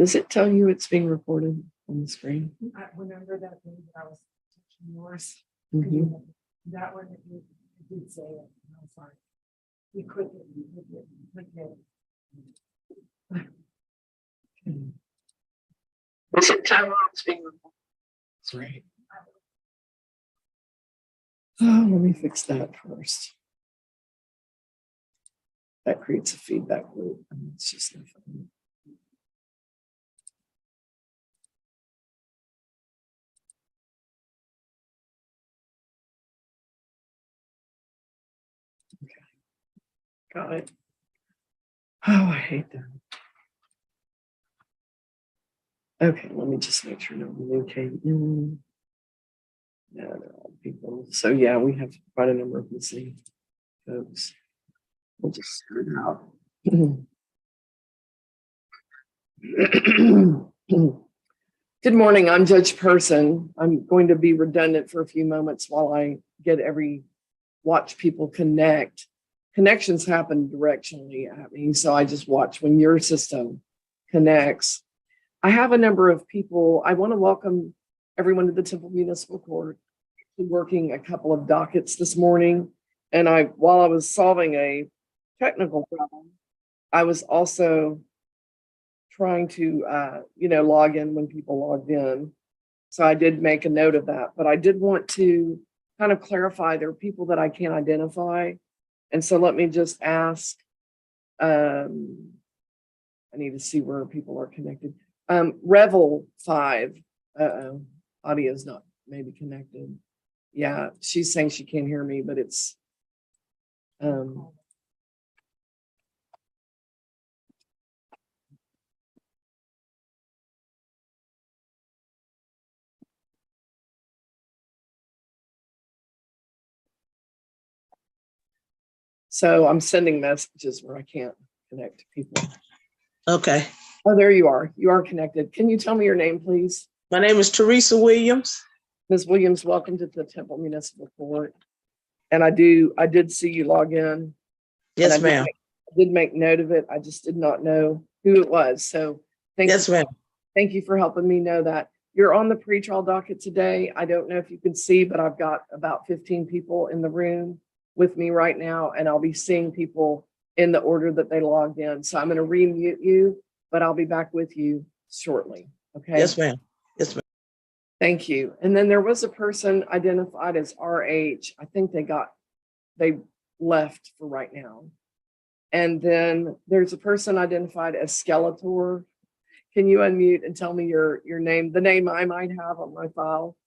Does it tell you it's being recorded on the screen? I remember that thing that I was touching yours. Mhm. That one, it did say it. And I was like, you click it, you click it, you click it. Does it tell you it's being recorded? That's right. Oh, let me fix that first. That creates a feedback loop. And it's just no fun. Got it. Oh, I hate that. Okay, let me just make sure no one came in. No, they're all people. So yeah, we have quite a number of missing folks. We'll just start out. Good morning, I'm Judge Person. I'm going to be redundant for a few moments while I watch people connect. Connections happen directionally at me, so I just watch when your system connects. I have a number of people. I want to welcome everyone to the Temple Municipal Court. I'm working a couple of dockets this morning, and while I was solving a technical problem, I was also trying to log in when people logged in. So I did make a note of that, but I did want to kind of clarify there are people that I can't identify. And so let me just ask, I need to see where people are connected. Revel 5, audio's not maybe connected. Yeah, she's saying she can't hear me, but it's, so I'm sending messages where I can't connect to people. Okay. Oh, there you are. You are connected. Can you tell me your name, please? My name is Teresa Williams. Ms. Williams, welcome to the Temple Municipal Court. And I did see you log in. Yes, ma'am. I did make note of it. I just did not know who it was. So Yes, ma'am. Thank you for helping me know that. You're on the pretrial docket today. I don't know if you can see, but I've got about 15 people in the room with me right now, and I'll be seeing people in the order that they logged in. So I'm going to remute you, but I'll be back with you shortly. Okay. Yes, ma'am. Yes, ma'am. Thank you. And then there was a person identified as RH. I think they left for right now. And then there's a person identified as Skeletor. Can you unmute and tell me your name, the name I might have on my file?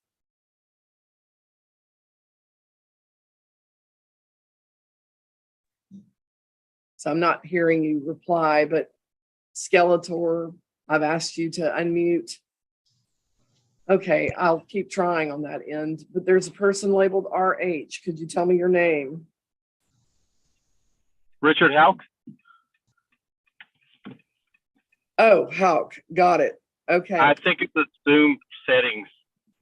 So I'm not hearing you reply, but Skeletor, I've asked you to unmute. Okay, I'll keep trying on that end, but there's a person labeled RH. Could you tell me your name? Richard Hauk. Oh, Hauk, got it. Okay. I think it's the Zoom settings.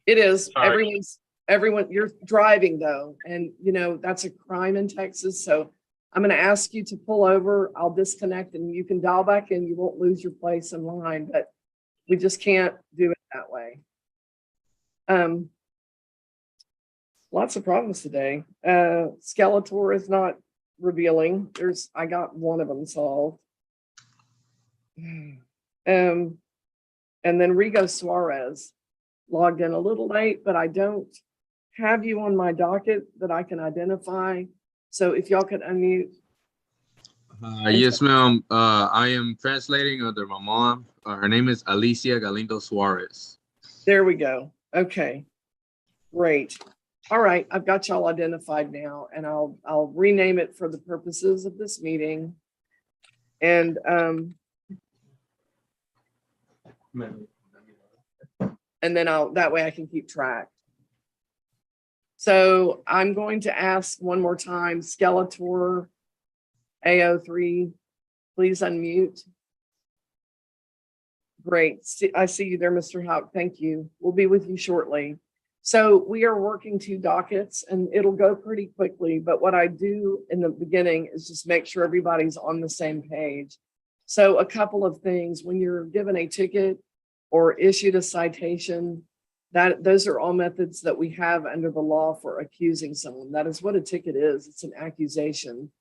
It is. Sorry. Everyone, you're driving though. And that's a crime in Texas. So I'm going to ask you to pull over. I'll disconnect and you can dial back in. You won't lose your place in line, but we just can't do it that way. Lots of problems today. Skeletor is not revealing. I got one of them solved. And then Rigo Suarez logged in a little late, but I don't have you on my docket that I can identify. So if y'all could unmute. Yes, ma'am. I am translating under my mom. Her name is Alicia Galindo Suarez. There we go. Okay, great. All right, I've got y'all identified now, and I'll rename it for the purposes of this meeting. And then that way I can keep track. So I'm going to ask one more time, Skeletor AO3, please unmute. Great, I see you there, Mr. Hauk, thank you. We'll be with you shortly. So we are working 2 dockets and it'll go pretty quickly, but what I do in the beginning is just make sure everybody's on the same page. So a couple of things, when you're given a ticket or issued a citation, those are all methods that we have under the law for accusing someone. That is what a ticket is. It's an accusation.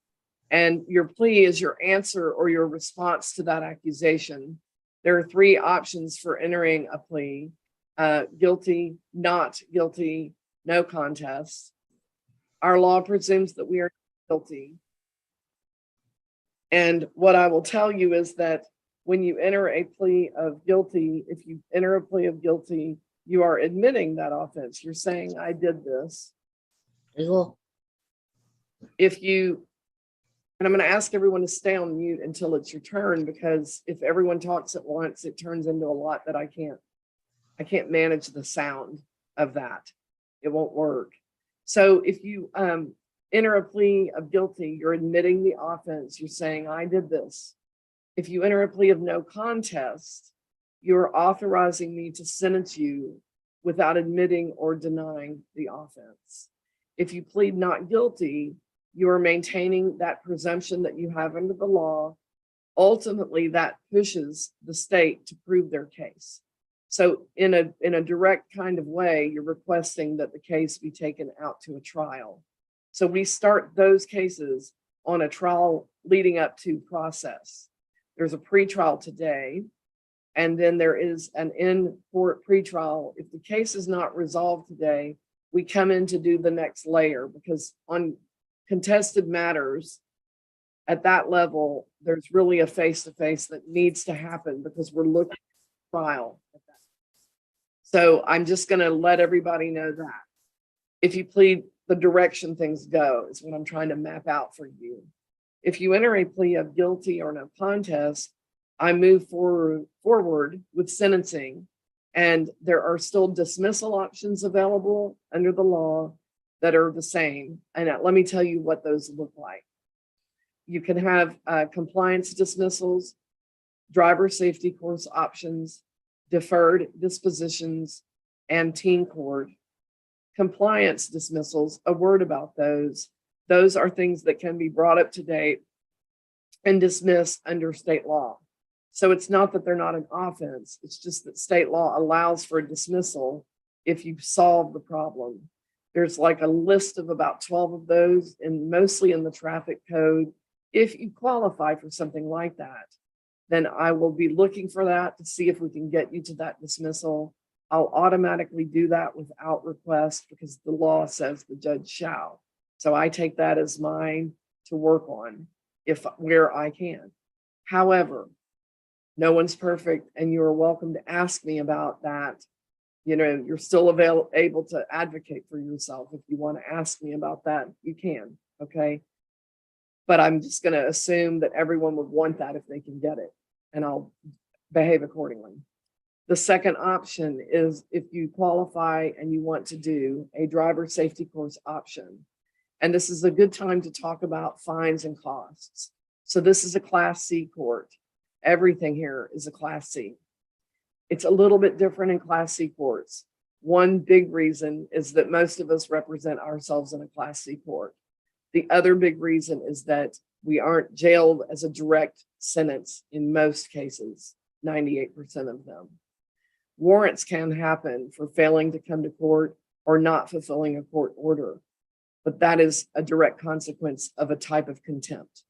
And your plea is your answer or your response to that accusation. There are three options for entering a plea: guilty, not guilty, no contest. Our law presumes that we are guilty. And what I will tell you is that when you enter a plea of guilty, if you enter a plea of guilty, you are admitting that offense. You're saying, I did this. If you, and I'm going to ask everyone to stay on mute until it's your turn, because if everyone talks at once, it turns into a lot that I can't manage the sound of that. It won't work. So if you enter a plea of guilty, you're admitting the offense. You're saying, I did this. If you enter a plea of no contest, you're authorizing me to sentence you without admitting or denying the offense. If you plead not guilty, you are maintaining that presumption that you have under the law. Ultimately, that pushes the state to prove their case. So in a direct kind of way, you're requesting that the case be taken out to a trial. So we start those cases on a trial leading up to process. There's a pretrial today, and then there is an in-court pretrial. If the case is not resolved today, we come in to do the next layer, because on contested matters at that level, there's really a face-to-face that needs to happen because we're looking at trial at that. So I'm just going to let everybody know that. If you plead, the direction things go is what I'm trying to map out for you. If you enter a plea of guilty or no contest, I move forward with sentencing, and there are still dismissal options available under the law that are the same. And let me tell you what those look like. You can have compliance dismissals, driver safety course options, deferred dispositions, and teen court. Compliance dismissals, a word about those. Those are things that can be brought up to date and dismissed under state law. So it's not that they're not an offense. It's just that state law allows for a dismissal if you solve the problem. There's like a list of about 12 of those, and mostly in the traffic code. If you qualify for something like that, then I will be looking for that to see if we can get you to that dismissal. I'll automatically do that without request because the law says the judge shall. So I take that as mine to work on where I can. However, no one's perfect, and you are welcome to ask me about that. You know, you're still able to advocate for yourself. If you want to ask me about that, you can, okay? But I'm just going to assume that everyone would want that if they can get it, and I'll behave accordingly. The second option is if you qualify and you want to do a driver safety course option. And this is a good time to talk about fines and costs. So this is a Class C court. Everything here is a Class C. It's a little bit different in Class C courts. One big reason is that most of us represent ourselves in a Class C court. The other big reason is that we aren't jailed as a direct sentence in most cases, 98% of them. Warrants can happen for failing to come to court or not fulfilling a court order, but that is a direct consequence of a type of contempt.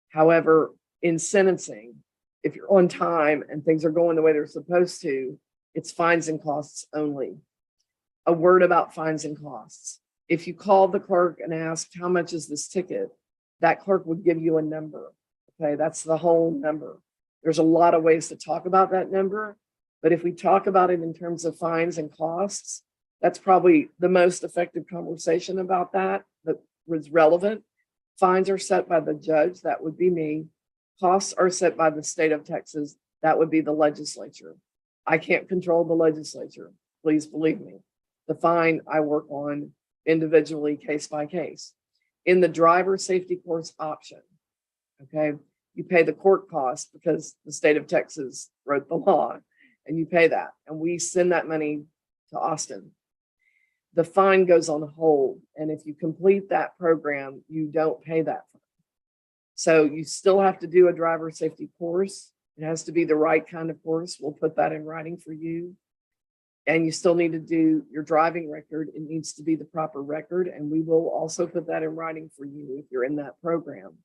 However, in sentencing, if you're on time and things are going the way they're supposed to, it's fines and costs only. A word about fines and costs. If you called the clerk and asked, how much is this ticket? That clerk would give you a number. Okay, that's the whole number. There's a lot of ways to talk about that number, but if we talk about it in terms of fines and costs, that's probably the most effective conversation about that was relevant. Fines are set by the judge, that would be me. Costs are set by the state of Texas, that would be the legislature. I can't control the legislature, please believe me. The fine I work on individually, case by case. In the driver safety course option, okay, you pay the court cost because the state of Texas wrote the law, and you pay that, and we send that money to Austin. The fine goes on hold, and if you complete that program, you don't pay that fine. So you still have to do a driver safety course. It has to be the right kind of course. We'll put that in writing for you. And you still need to do your driving record. It needs to be the proper record. And we will also put that in writing for you if you're in that program.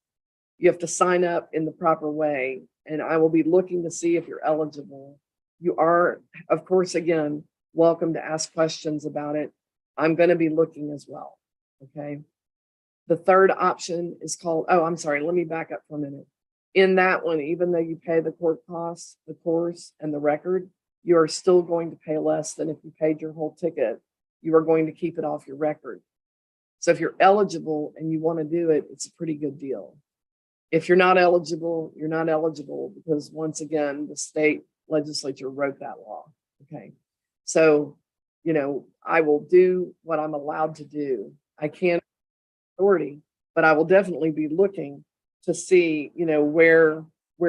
You have to sign up in the proper way. And I will be looking to see if you're eligible. You are, of course, again, welcome to ask questions about it. I'm going to be looking as well. Okay. The third option is called, oh, I'm sorry, let me back up for a minute. In that one, even though you pay the court costs, the course, and the record, you are still going to pay less than if you paid your whole ticket. You are going to keep it off your record. So if you're eligible and you want to do it, it's a pretty good deal. If you're not eligible, you're not eligible because once again, the state legislature wrote that law. Okay. So, you know, I will do what I'm allowed to do. I can't authority, but I will definitely be looking to see, you know, where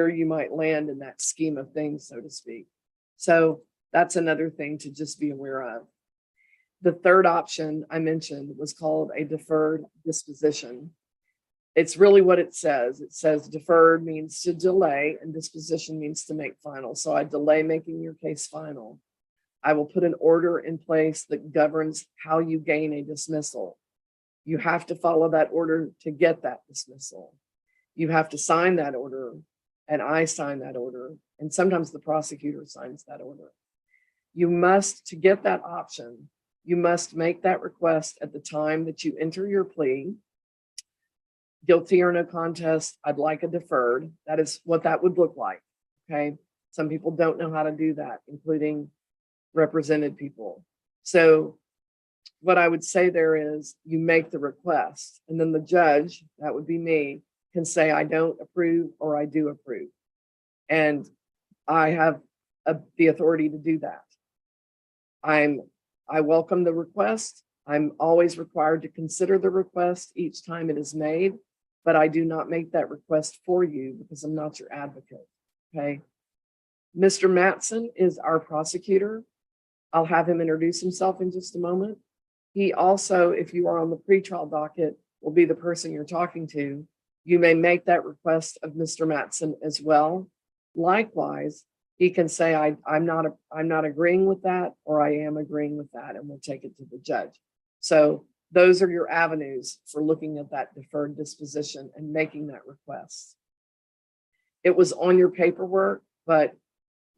you might land in that scheme of things, so to speak. So that's another thing to just be aware of. The third option I mentioned was called a deferred disposition. It's really what it says. It says deferred means to delay and disposition means to make final. So I delay making your case final. I will put an order in place that governs how you gain a dismissal. You have to follow that order to get that dismissal. You have to sign that order, and I sign that order, and sometimes the prosecutor signs that order. You must, to get that option, you must make that request at the time that you enter your plea. Guilty or no contest, I'd like a deferred. That is what that would look like, okay? Some people don't know how to do that, including represented people. So what I would say there is you make the request, and then the judge, that would be me, can say I don't approve or I do approve. And I have the authority to do that. I welcome the request. I'm always required to consider the request each time it is made, but I do not make that request for you because I'm not your advocate, okay? Mr. Matson is our prosecutor. I'll have him introduce himself in just a moment. He also, if you are on the pretrial docket, will be the person you're talking to. You may make that request of Mr. Matson as well. Likewise, he can say, I'm not agreeing with that, or I am agreeing with that, and we'll take it to the judge. So those are your avenues for looking at that deferred disposition and making that request. It was on your paperwork, but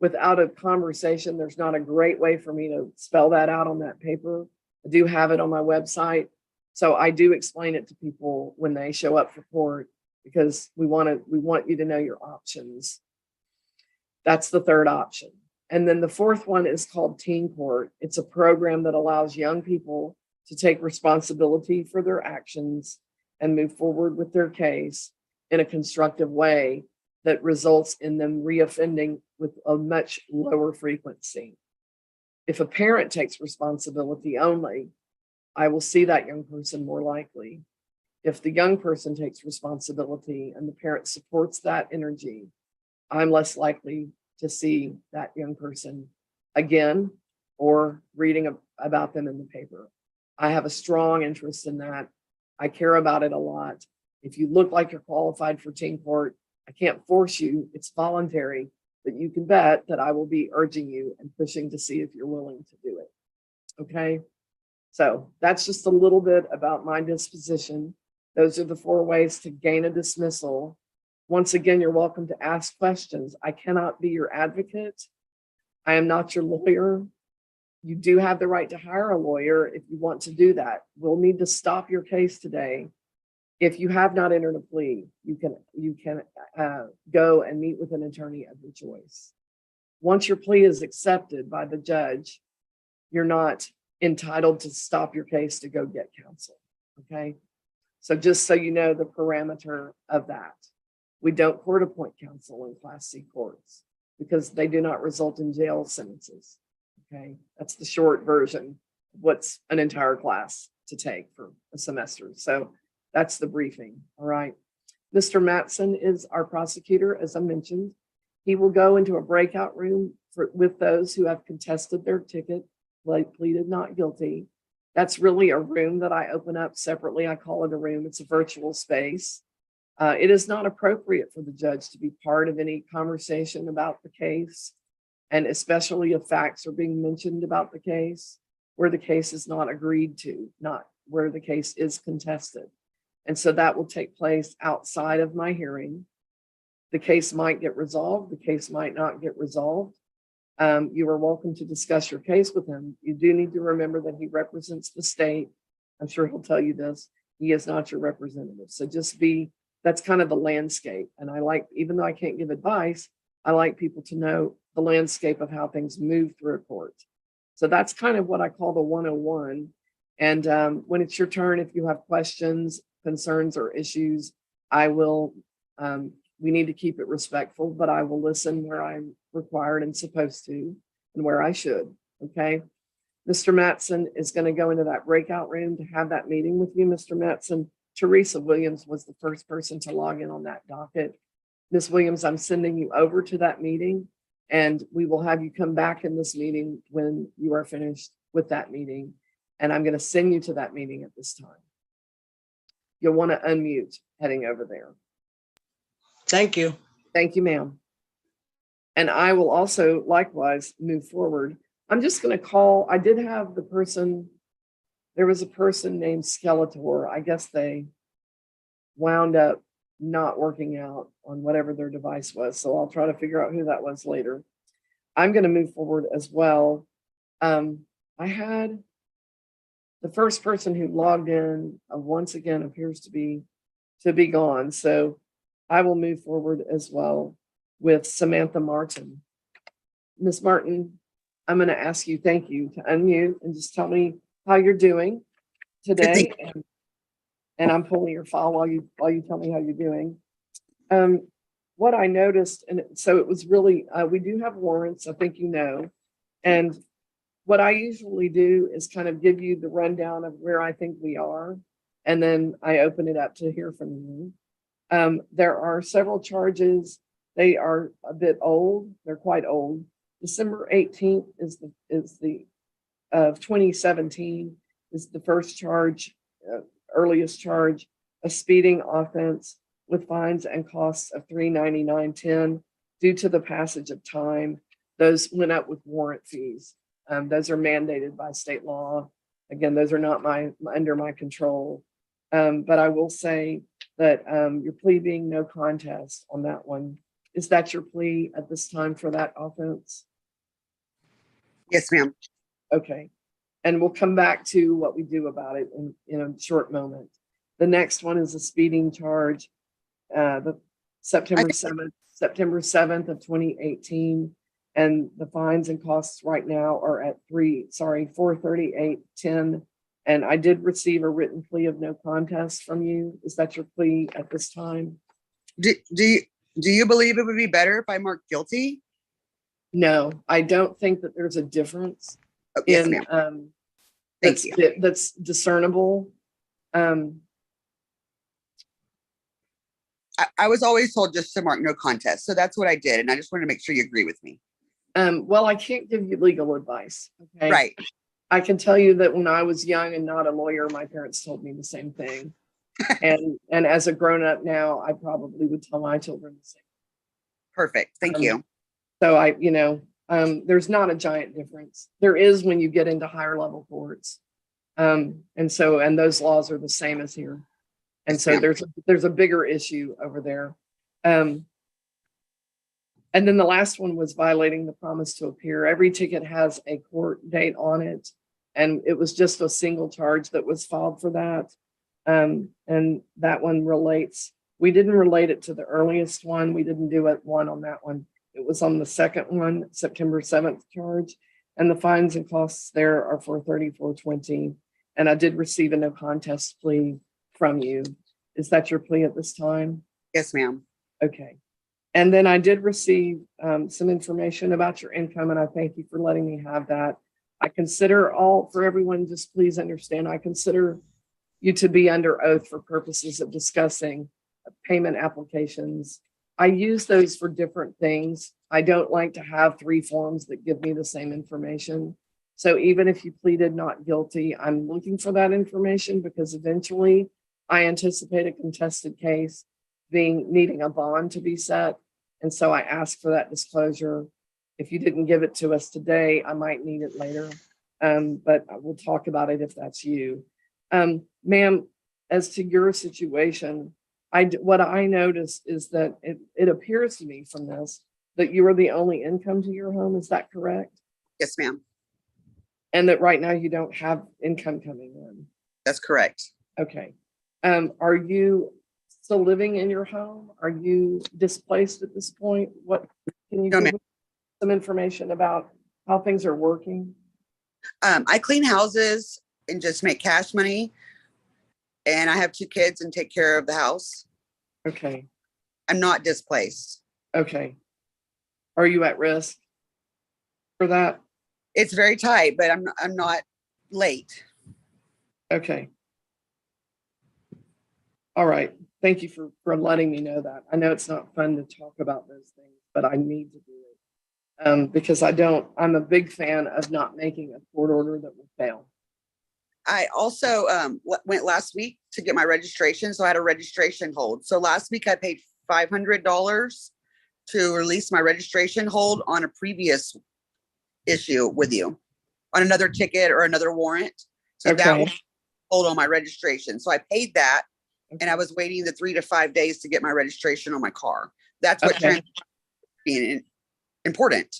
without a conversation, there's not a great way for me to spell that out on that paper. I do have it on my website. So I do explain it to people when they show up for court because we want you to know your options. That's the third option. And then the fourth one is called Teen Court. It's a program that allows young people to take responsibility for their actions and move forward with their case in a constructive way that results in them reoffending with a much lower frequency. If a parent takes responsibility only, I will see that young person more likely. If the young person takes responsibility and the parent supports that energy, I'm less likely to see that young person again or reading about them in the paper. I have a strong interest in that. I care about it a lot. If you look like you're qualified for teen court, I can't force you. It's voluntary, but you can bet that I will be urging you and pushing to see if you're willing to do it. Okay. So that's just a little bit about my disposition. Those are the 4 ways to gain a dismissal. Once again, you're welcome to ask questions. I cannot be your advocate. I am not your lawyer. You do have the right to hire a lawyer if you want to do that. We'll need to stop your case today. If you have not entered a plea, you can go and meet with an attorney of your choice. Once your plea is accepted by the judge, you're not entitled to stop your case to go get counsel, okay? So just so you know the parameter of that. We don't court appoint counsel in Class C courts because they do not result in jail sentences, okay? That's the short version of what's an entire class to take for a semester. So that's the briefing, all right? Mr. Matson is our prosecutor, as I mentioned. He will go into a breakout room with those who have contested their ticket, pleaded not guilty. That's really a room that I open up separately. I call it a room. It's a virtual space. It is not appropriate for the judge to be part of any conversation about the case, and especially if facts are being mentioned about the case where the case is not agreed to, not where the case is contested. And so that will take place outside of my hearing. The case might get resolved, the case might not get resolved. You are welcome to discuss your case with him. You do need to remember that he represents the state. I'm sure he'll tell you this. He is not your representative. So that's kind of the landscape. And even though I can't give advice, I like people to know the landscape of how things move through a court. So that's kind of what I call the 101. And when it's your turn, if you have questions, concerns, or issues, we need to keep it respectful, but I will listen where I'm required and supposed to, and where I should, okay? Mr. Mattson is gonna go into that breakout room to have that meeting with you, Mr. Mattson. Teresa Williams was the first person to log in on that docket. Ms. Williams, I'm sending you over to that meeting, and we will have you come back in this meeting when you are finished with that meeting. And I'm gonna send you to that meeting at this time. You'll wanna unmute heading over there. Thank you. Thank you, ma'am. And I will also likewise move forward. I'm just going to call, I did have there was a person named Skeletor. I guess they wound up not working out on whatever their device was. So I'll try to figure out who that was later. I'm going to move forward as well. I had the first person who logged in once again appears to be gone. So I will move forward as well with Samantha Martin. Ms. Martin, I'm going to ask you, thank you, to unmute and just tell me how you're doing today. And I'm pulling your file while you tell me how you're doing. What I noticed, and so it was really, we do have warrants, I think you know. And what I usually do is kind of give you the rundown of where I think we are. And then I open it up to hear from you. There are several charges. They are a bit old. They're quite old. December 18th of 2017 is the first charge, earliest charge, a speeding offense with fines and costs of $399.10 due to the passage of time. Those went up with warrant fees. Those are mandated by state law. Again, those are not under my control. But I will say that your plea being no contest on that one. Is that your plea at this time for that offense? Yes, ma'am. Okay. And we'll come back to what we do about it in a short moment. The next one is a speeding charge, the September 7th of 2018. And the fines and costs right now are at $438.10. And I did receive a written plea of no contest from you. Is that your plea at this time? Do you believe it would be better if I marked guilty? No, I don't think that there's a difference Yes, ma'am. Thank you. That's discernible. I was always told just to mark no contest. So that's what I did. And I just wanted to make sure you agree with me. Well, I can't give you legal advice. Okay. Right. I can tell you that when I was young and not a lawyer, my parents told me the same thing. and as a grown up now, I probably would tell my children the same. Perfect. Thank you. So there's not a giant difference. There is when you get into higher level courts. And those laws are the same as here. And so there's a bigger issue over there. And then the last one was violating the promise to appear. Every ticket has a court date on it. And it was just a single charge that was filed for that. And that one we didn't relate it to the earliest one. We didn't do one on that one. It was on the second one, September 7th charge. And the fines and costs there are $434.20. And I did receive a no contest plea from you. Is that your plea at this time? Yes, ma'am. Okay. And then I did receive some information about your income, and I thank you for letting me have that. I consider for everyone, just please understand, I consider you to be under oath for purposes of discussing payment applications. I use those for different things. I don't like to have 3 forms that give me the same information. So even if you pleaded not guilty, I'm looking for that information because eventually I anticipate a contested case. needing a bond to be set. And so I asked for that disclosure. If you didn't give it to us today, I might need it later. But we'll talk about it if that's you. Ma'am, as to your situation, what I noticed is that it appears to me from this that you are the only income to your home. Is that correct? Yes, ma'am. And that right now you don't have income coming in. That's correct. Okay. Are you still living in your home? Are you displaced at this point? What can you No, give ma'am. me some information about how things are working? I clean houses and just make cash money. And I have 2 kids and take care of the house. Okay. I'm not displaced. Okay. Are you at risk for that? It's very tight, but I'm not late. Okay. All right. Thank you for letting me know that. I know it's not fun to talk about those things, but I need to do it. Because I'm a big fan of not making a court order that will fail. I also went last week to get my registration. So I had a registration hold. So last week I paid $500 to release my registration hold on a previous issue with you, on another ticket or another warrant. So that Okay. was hold on my registration. So I paid that, and I was waiting the 3 to 5 days to get my registration on my car. That's what Okay. being important.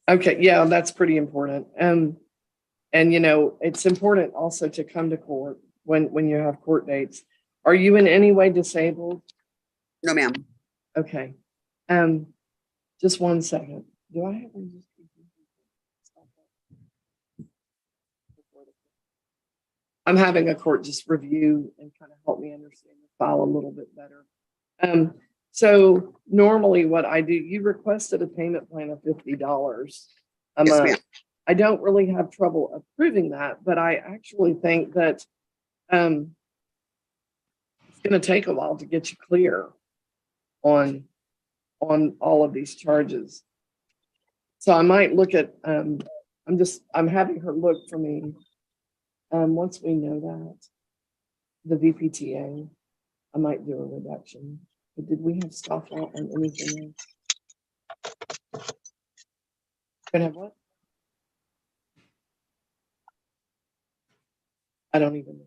Okay. Yeah, that's pretty important. And you know, it's important also to come to court when you have court dates. Are you in any way disabled? No, ma'am. Okay. Just one second. Do I have? I'm having a court just review and kind of help me understand the file a little bit better. So normally what I do, you requested a payment plan of $50 a Yes, month. ma'am. I don't really have trouble approving that, but I actually think that it's going to take a while to get you clear on all of these charges. So I might look at, I'm having her look for me. Once we know that, the VPTA, I might do a reduction. But did we have stuff on anything else? Gonna have what? I don't even know.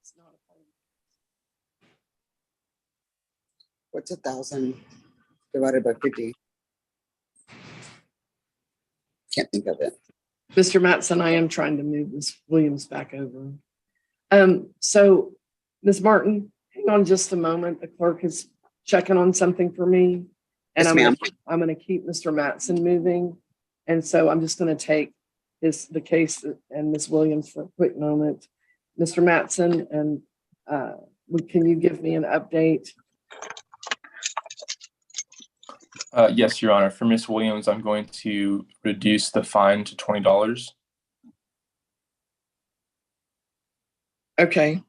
It's not a part of What's 1,000 divided by 50? Can't think of it. Mr. Matson, I am trying to move Ms. Williams back over. So Ms. Martin, hang on just a moment. The clerk is checking on something for me. And Yes, ma'am. I'm gonna keep Mr. Matson moving. And so I'm just gonna take the case and Ms. Williams for a quick moment. Mr. Matson, and can you give me an update? Yes, Your Honor. For Ms. Williams, I'm going to reduce the fine to $20. Okay.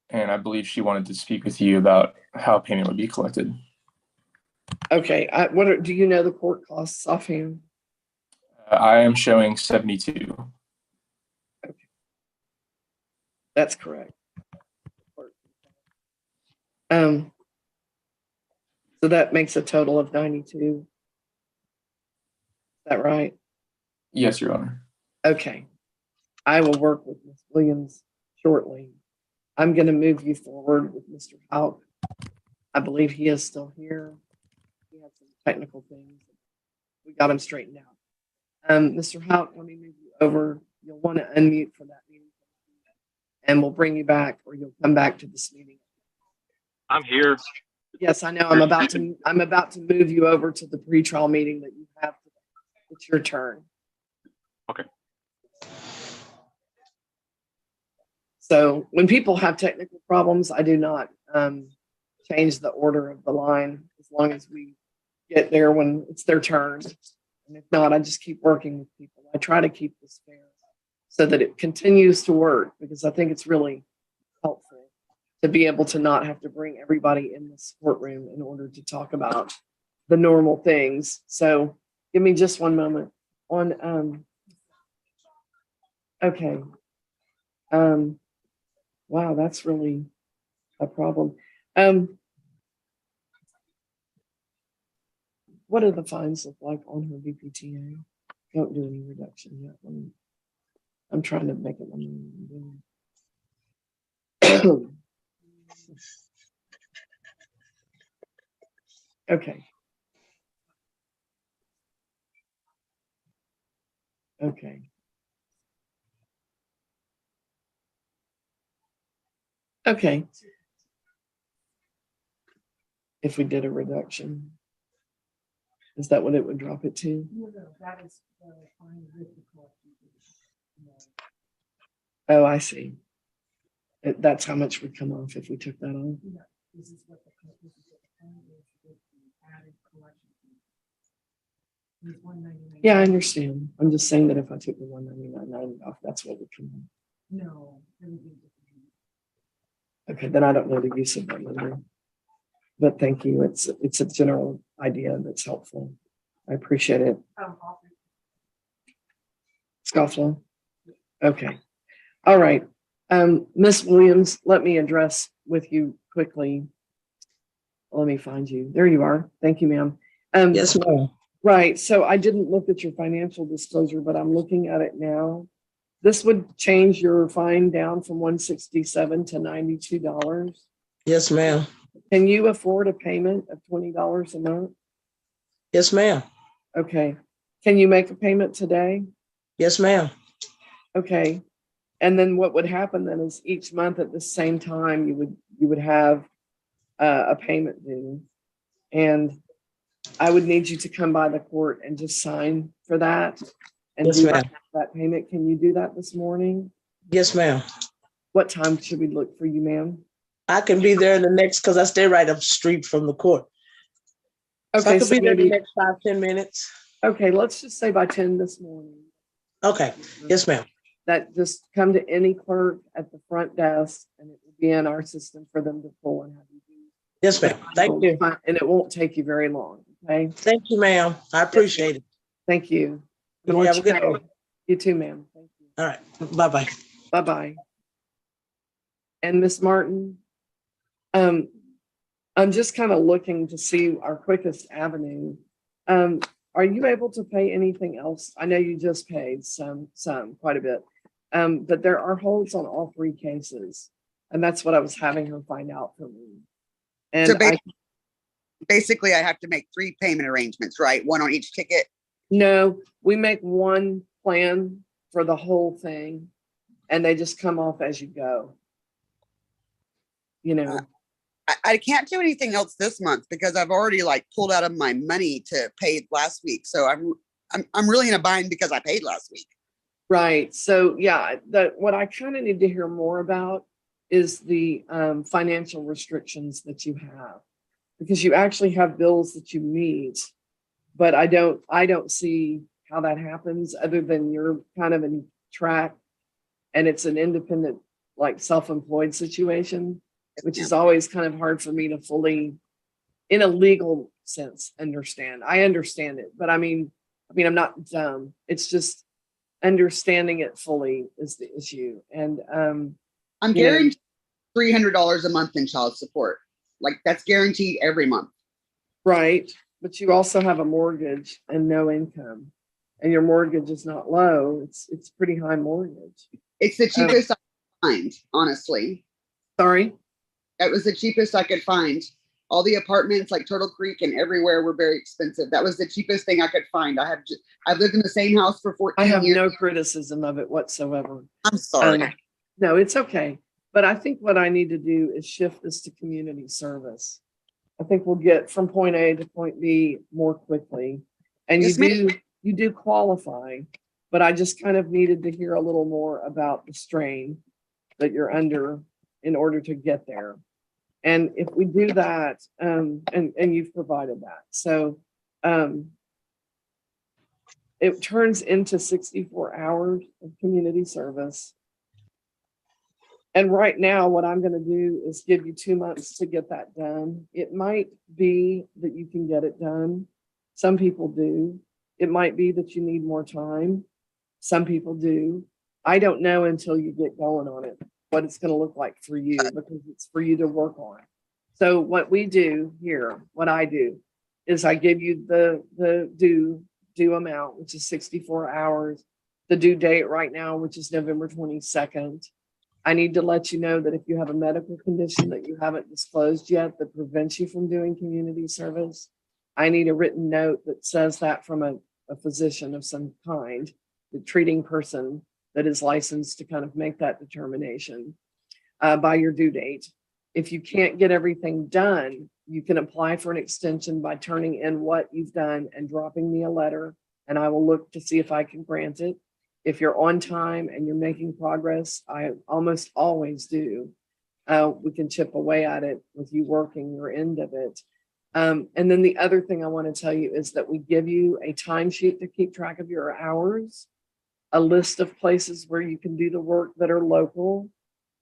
And I believe she wanted to speak with you about how payment would be collected. Okay. Do you know the court costs offhand? I am showing 72. That's correct. So that makes a total of 92. Is that right? Yes, Your Honor. Okay. I will work with Ms. Williams shortly. I'm going to move you forward with Mr. Houck. I believe he is still here. He had some technical things. We got him straightened out. Mr. Houck, let me move you over. You'll want to unmute for that meeting. And we'll bring you back, or you'll come back to this meeting. I'm here. Yes, I know. I'm about to move you over to the pretrial meeting that you have today. It's your turn. Okay. So when people have technical problems, I do not change the order of the line as long as we get there when it's their turn. And if not, I just keep working with people. I try to keep this fair so that it continues to work, because I think it's really helpful to be able to not have to bring everybody in this courtroom in order to talk about the normal things. So give me just one moment. On Okay. Wow, that's really a problem. What do the fines look like on her BPTA? Don't do any reduction yet. I'm trying to make it. Okay. Okay. Okay. If we did a reduction, is that what it would drop it to? No, that is fine with the collection. Oh, I see. That's how much would come off if we took that off. No, this is what the plan is with the added collection. It's $199. Yeah, I understand. I'm just saying that if I took the $199.90 off, that's what would come off. No, everything different. Okay, then I don't know the use of that number. But thank you. It's a general idea that's helpful. I appreciate it. Scofflaw? Okay. All right. Miss Williams, let me address with you quickly. Let me find you. There you are. Thank you, ma'am. Yes, ma'am. Right. So I didn't look at your financial disclosure, but I'm looking at it now. This would change your fine down from $167 to $92. Yes, ma'am. Can you afford a payment of $20 a month? Yes, ma'am. Okay. Can you make a payment today? Yes, ma'am. Okay. And then what would happen then is each month at the same time, you would have a payment due. And I would need you to come by the court and just sign for that. And Yes, do ma'am. that payment. Can you do that this morning? Yes, ma'am. What time should we look for you, ma'am? I can be there in the next, because I stay right up the street from the court. So I Okay, could so be there in the maybe, next 5-10 minutes. okay, let's just say by 10 this morning. Okay. Yes, ma'am. That just come to any clerk at the front desk and it will be in our system for them to pull and have you do. Yes, ma'am. Thank you. And it won't take you very long. Okay. Thank you, ma'am. I appreciate it. Thank you. I'm You gonna have let a good you go. day. You too, ma'am. Thank you. All right. Bye-bye. Bye-bye. And Miss Martin, I'm just kind of looking to see our quickest avenue. Are you able to pay anything else? I know you just paid some, quite a bit. But there are holds on all three cases. And that's what I was having her find out for me. And So basically, I have to make 3 payment arrangements, right? One on each ticket. no, we make one plan for the whole thing and they just come off as you go. You know, I can't do anything else this month because I've already like pulled out of my money to pay last week. So I'm really in a bind because I paid last week. right. So yeah, what I kind of need to hear more about is the financial restrictions that you have, because you actually have bills that you meet, but I don't see how that happens other than you're kind of in track and it's an independent, like self-employed situation, which is always kind of hard for me to fully, in a legal sense, understand. I understand it, but I mean, I'm not dumb. It's just understanding it fully is the issue. And I'm you know, guaranteed $300 a month in child support. Like that's guaranteed every month. right. But you also have a mortgage and no income, and your mortgage is not low. It's pretty high mortgage. It's the cheapest I could find, honestly. Sorry. That was the cheapest I could find. All the apartments like Turtle Creek and everywhere were very expensive. That was the cheapest thing I could find. I've lived in the same house for 14 I have years. no criticism of it whatsoever. I'm sorry. No, it's okay. But I think what I need to do is shift this to community service. I think we'll get from point A to point B more quickly. And Yes, ma'am. you do qualify, but I just kind of needed to hear a little more about the strain that you're under in order to get there. And if we do that, and you've provided that. So it turns into 64 hours of community service. And right now, what I'm going to do is give you 2 months to get that done. It might be that you can get it done. Some people do. It might be that you need more time. Some people do. I don't know until you get going on it, what it's gonna look like for you, because it's for you to work on. So what we do here, what I do, is I give you the due amount, which is 64 hours, the due date right now, which is November 22nd. I need to let you know that if you have a medical condition that you haven't disclosed yet that prevents you from doing community service, I need a written note that says that from a physician of some kind, the treating person that is licensed to kind of make that determination by your due date. If you can't get everything done, you can apply for an extension by turning in what you've done and dropping me a letter, and I will look to see if I can grant it. If you're on time and you're making progress, I almost always do. We can chip away at it with you working your end of it. And then the other thing I want to tell you is that we give you a timesheet to keep track of your hours, a list of places where you can do the work that are local,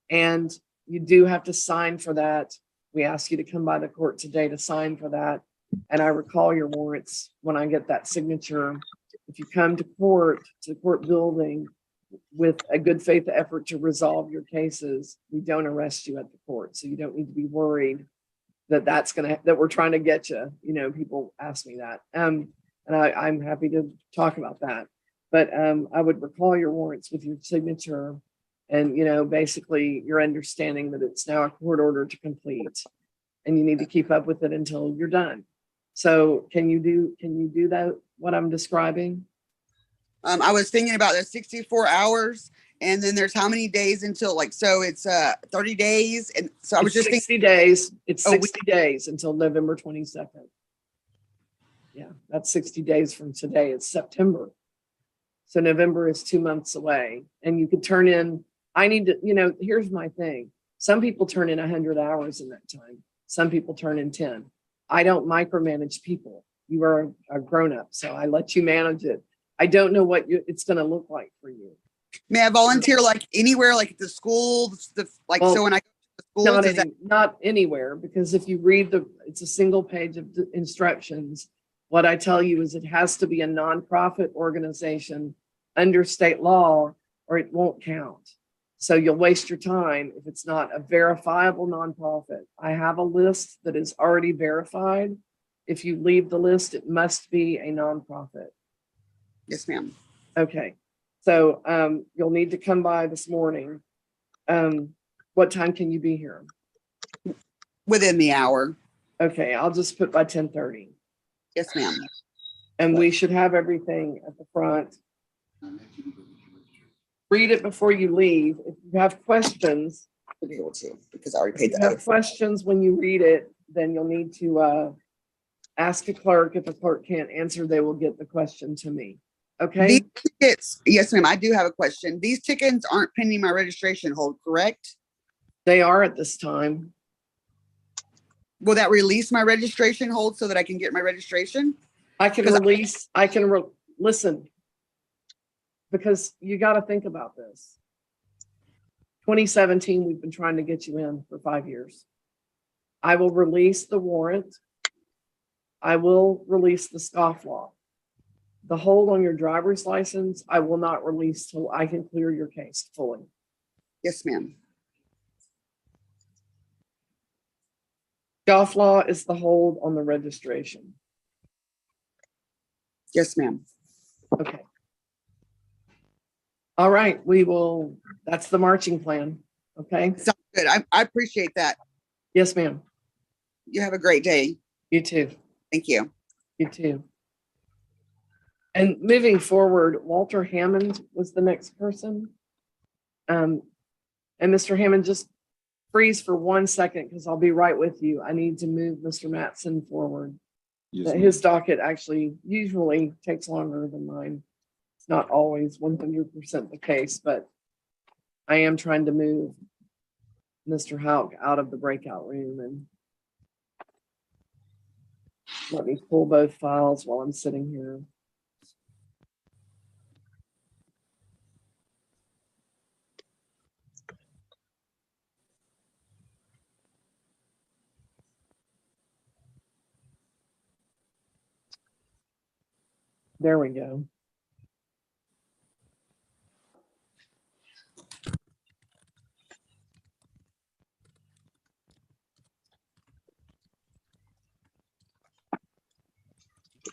and you do have to sign for that. We ask you to come by the court today to sign for that. And I recall your warrants when I get that signature. If you come to the court building with a good faith effort to resolve your cases, we don't arrest you at the court. So you don't need to be worried that that we're trying to get you. You know, people ask me that. And I'm happy to talk about that. But I would recall your warrants with your signature and, you know, basically your understanding that it's now a court order to complete and you need to keep up with it until you're done. So can you do that, what I'm describing? I was thinking about the 64 hours and then there's how many days until so it's 30 days. And so I was It's just 60 days. It's Oh, 60 days until November 22nd. Yeah, that's 60 days from today. It's September. So November is 2 months away. And you could turn in, I need to, you know, here's my thing. Some people turn in 100 hours in that time. Some people turn in 10. I don't micromanage people. You are a grown-up, so I let you manage it. I don't know what it's going to look like for you. may I volunteer anywhere, like at the school, Well, so when I go to the schools, not anywhere, because if you read it's a single page of instructions. What I tell you is it has to be a nonprofit organization under state law or it won't count. So you'll waste your time if it's not a verifiable nonprofit. I have a list that is already verified. If you leave the list, it must be a nonprofit. Yes, ma'am. Okay. So you'll need to come by this morning. What time can you be here? Within the hour. Okay, I'll just put by 10:30. Yes, ma'am. And we should have everything at the front. Read it before you leave. If you have questions, To be able to, because I already if paid you the have oath. questions when you read it, then you'll need to ask a clerk. If a clerk can't answer, they will get the question to me. Okay? These tickets, yes, ma'am. I do have a question. These tickets aren't pending my registration hold, correct? They are at this time. Will that release my registration hold so that I can get my registration? I can listen, because you got to think about this. 2017, we've been trying to get you in for 5 years. I will release the warrant. I will release the scofflaw. The hold on your driver's license, I will not release till I can clear your case fully. Yes, ma'am. Scofflaw is the hold on the registration. Yes, ma'am. Okay. All right, that's the marching plan. Okay. Sounds good. I appreciate that. Yes, ma'am. You have a great day. You too. Thank you. You too. And moving forward, Walter Hammond was the next person. And Mr. Hammond, just freeze for 1 second because I'll be right with you. I need to move Mr. Matson forward. Yes, ma'am. His docket actually usually takes longer than mine. It's not always 100% the case, but I am trying to move Mr. Hauk out of the breakout room, and let me pull both files while I'm sitting here. There we go.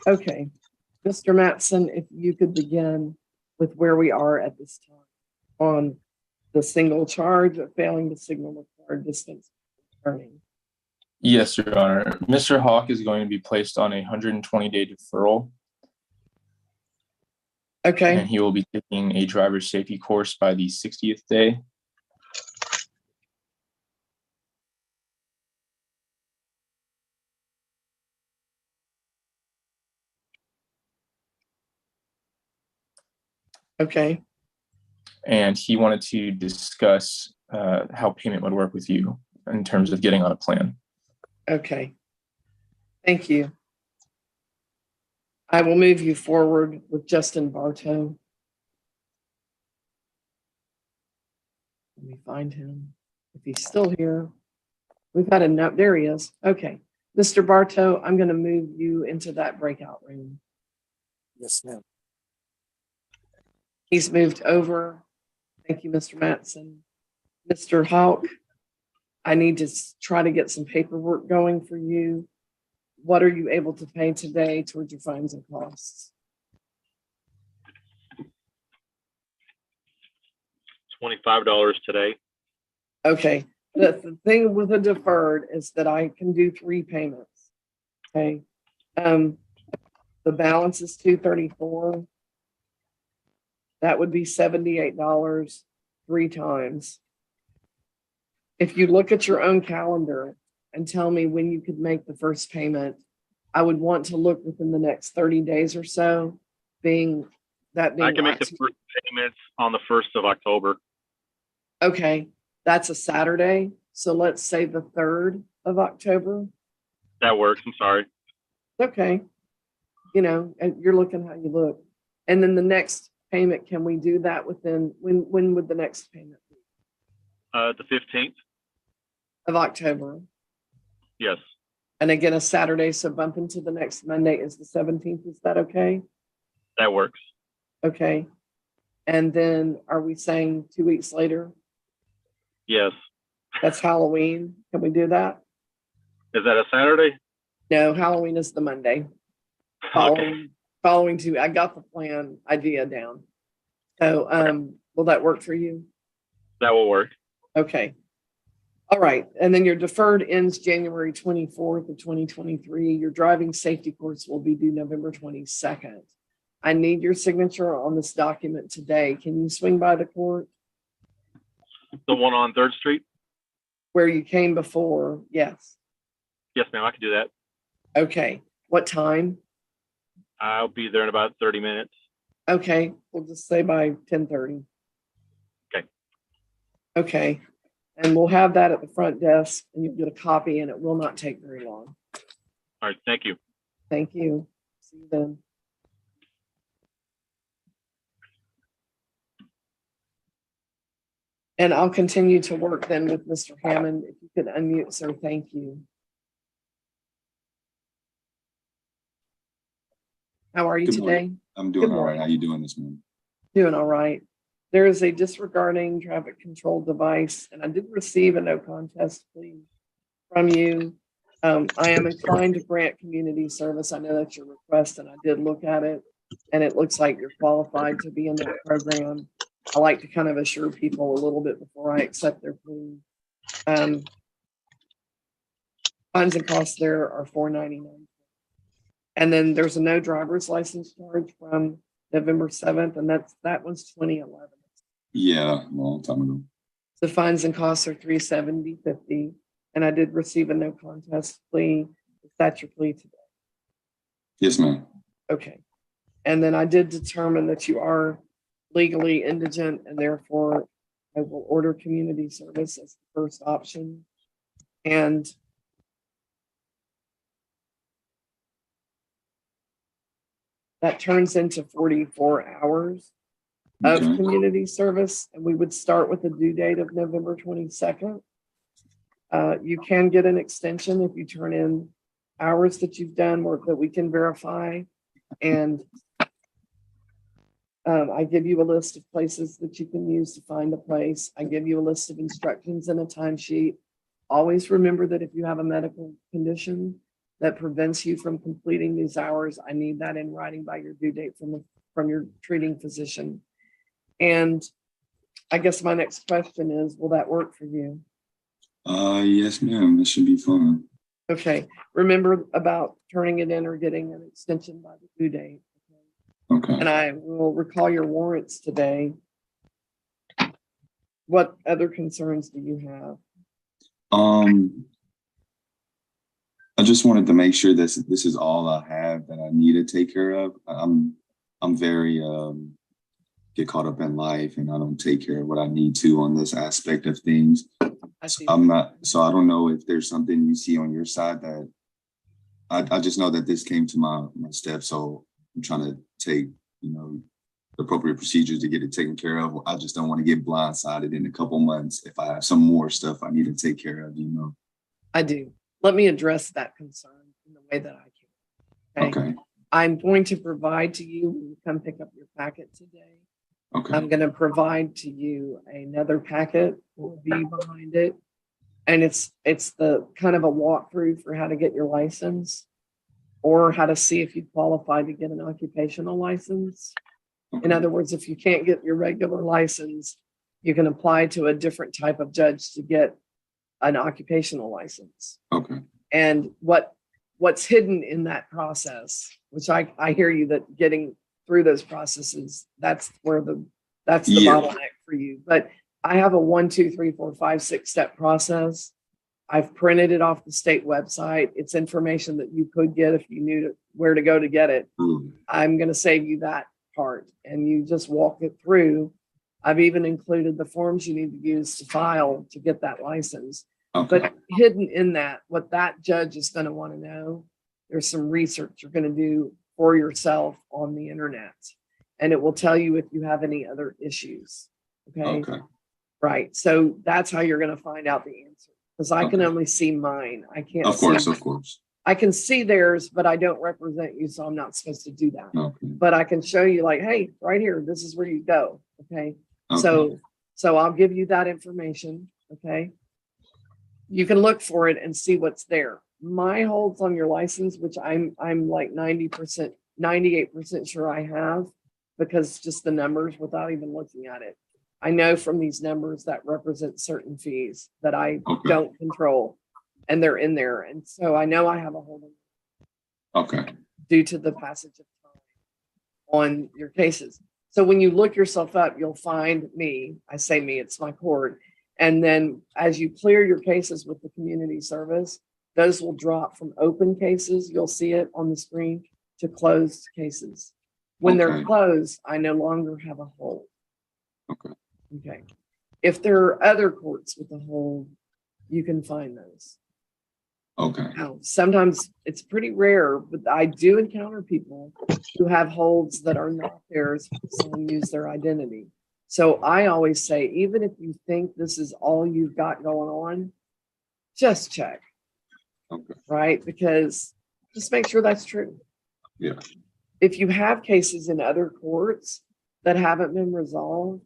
Okay, Mr. Mattson, if you could begin with where we are at this time on the single charge of failing to signal required distance turning. Yes, Your Honor. Mr. Hawk is going to be placed on a 120-day deferral, Okay, and he will be taking a driver's safety course by the 60th day. okay, And he wanted to discuss how payment would work with you in terms of getting on a plan. okay. Thank you. I will move you forward with Justin Bartow. Let me find him. If he's still here, we've had a note. There he is. Okay. Mr. Bartow, I'm going to move you into that breakout room. Yes, ma'am. He's moved over. Thank you, Mr. Mattson. Mr. Hawk, I need to try to get some paperwork going for you. What are you able to pay today towards your fines and costs? $25 today. Okay, the thing with the deferred is that I can do 3 payments. Okay. The balance is $234. That would be $78 3 times. If you look at your own calendar and tell me when you could make the first payment, I would want to look within the next 30 days or so, being I can make the last- first payments on the 1st of October. Okay, that's a Saturday. So let's say the 3rd of October. That works. I'm sorry. Okay. You know, and you're looking how you look. And then the next payment, can we do that within, when would the next payment be? The 15th. Of October? Yes. And again, a Saturday, so bump into the next Monday is the 17th. Is that okay? That works. Okay. And then are we saying 2 weeks later? Yes. That's Halloween. Can we do that? Is that a Saturday? No, Halloween is the Monday. Okay. Following 2, I got the plan idea down. So will that work for you? That will work. Okay. All right. And then your deferred ends January 24th of 2023. Your driving safety course will be due November 22nd. I need your signature on this document today. Can you swing by the court The one on 3rd Street? where you came before? Yes. Yes, ma'am. I can do that. Okay. What time? I'll be there in about 30 minutes. Okay. We'll just say by 10:30. Okay. Okay. And we'll have that at the front desk and you'll get a copy and it will not take very long. All right. Thank you. Thank you. See you then. And I'll continue to work then with Mr. Hammond. If you could unmute, sir, thank you. How are you Good morning. today? I'm doing Good all right. morning. How you doing this morning? Doing all right. There is a disregarding traffic control device, and I did receive a no contest plea from you. I am inclined to grant community service. I know that's your request, and I did look at it, and it looks like you're qualified to be in that program. I like to kind of assure people a little bit before I accept their plea. Fines and costs there are $4.99. And then there's a no driver's license charge from November 7th, and that was 2011. Yeah, a long time ago. The fines and costs are $370.50, and I did receive a no contest plea. Is that your plea today? Yes, ma'am. Okay. And then I did determine that you are legally indigent, and therefore I will order community service as the first option. And that turns into 44 hours of Okay. community service, and we would start with a due date of November 22nd. You can get an extension if you turn in hours that you've done, work that we can verify. And I give you a list of places that you can use to find a place. I give you a list of instructions and a timesheet. Always remember that if you have a medical condition, that prevents you from completing these hours. I need that in writing by your due date from your treating physician. And I guess my next question is, will that work for you? Yes, ma'am. This should be fun. Okay, remember about turning it in or getting an extension by the due date. Okay. And I will recall your warrants today. What other concerns do you have? I just wanted to make sure this is all I have that I need to take care of. I'm very get caught up in life, and I don't take care of what I need to on this aspect of things. I see. I'm not, so I don't know if there's something you see on your side that I just know that this came to my steps. So I'm trying to take, the appropriate procedures to get it taken care of. I just don't want to get blindsided in a couple months if I have some more stuff I need to take care of, I do. Let me address that concern in the way that I can. Okay. I'm going to provide to you when you come pick up your packet today. Okay. I'm going to provide to you another packet will be behind it. And it's the kind of a walkthrough for how to get your license or how to see if you qualify to get an occupational license. In other words, if you can't get your regular license, you can apply to a different type of judge to get an occupational license. Okay. And what's hidden in that process, which I hear you that getting through those processes, that's the Yeah. bottleneck for you. But I have a 1, 2, 3, 4, 5, 6 step process. I've printed it off the state website. It's information that you could get if you knew where to go to get it. I'm going to save you that part, and you just walk it through. I've even included the forms you need to use to file to get that license. Okay. But hidden in that, what that judge is going to want to know, there's some research you're going to do for yourself on the internet, and it will tell you if you have any other issues. Okay. Right. So that's how you're going to find out the answer, because I can only see mine. I can't. Of course. I can see theirs, but I don't represent you, so I'm not supposed to do that. Okay. But I can show you, like, hey, right here, this is where you go. Okay. Okay. So I'll give you that information. Okay. You can look for it and see what's there. My holds on your license, which I'm like 90%, 98% sure I have, because just the numbers without even looking at it. I know from these numbers that represent certain fees that I don't control, and they're in there. And so I know I have a hold on due to the passage of time on your cases. So when you look yourself up, you'll find me. I say me, it's my court. And then as you clear your cases with the community service, those will drop from open cases. You'll see it on the screen to closed cases. When they're closed, I no longer have a hold. Okay. If there are other courts with a hold, you can find those. Now, sometimes it's pretty rare, but I do encounter people who have holds that are not theirs, someone use their identity. So I always say, even if you think this is all you've got going on, just check. Right? Because just make sure that's true. Yeah. If you have cases in other courts that haven't been resolved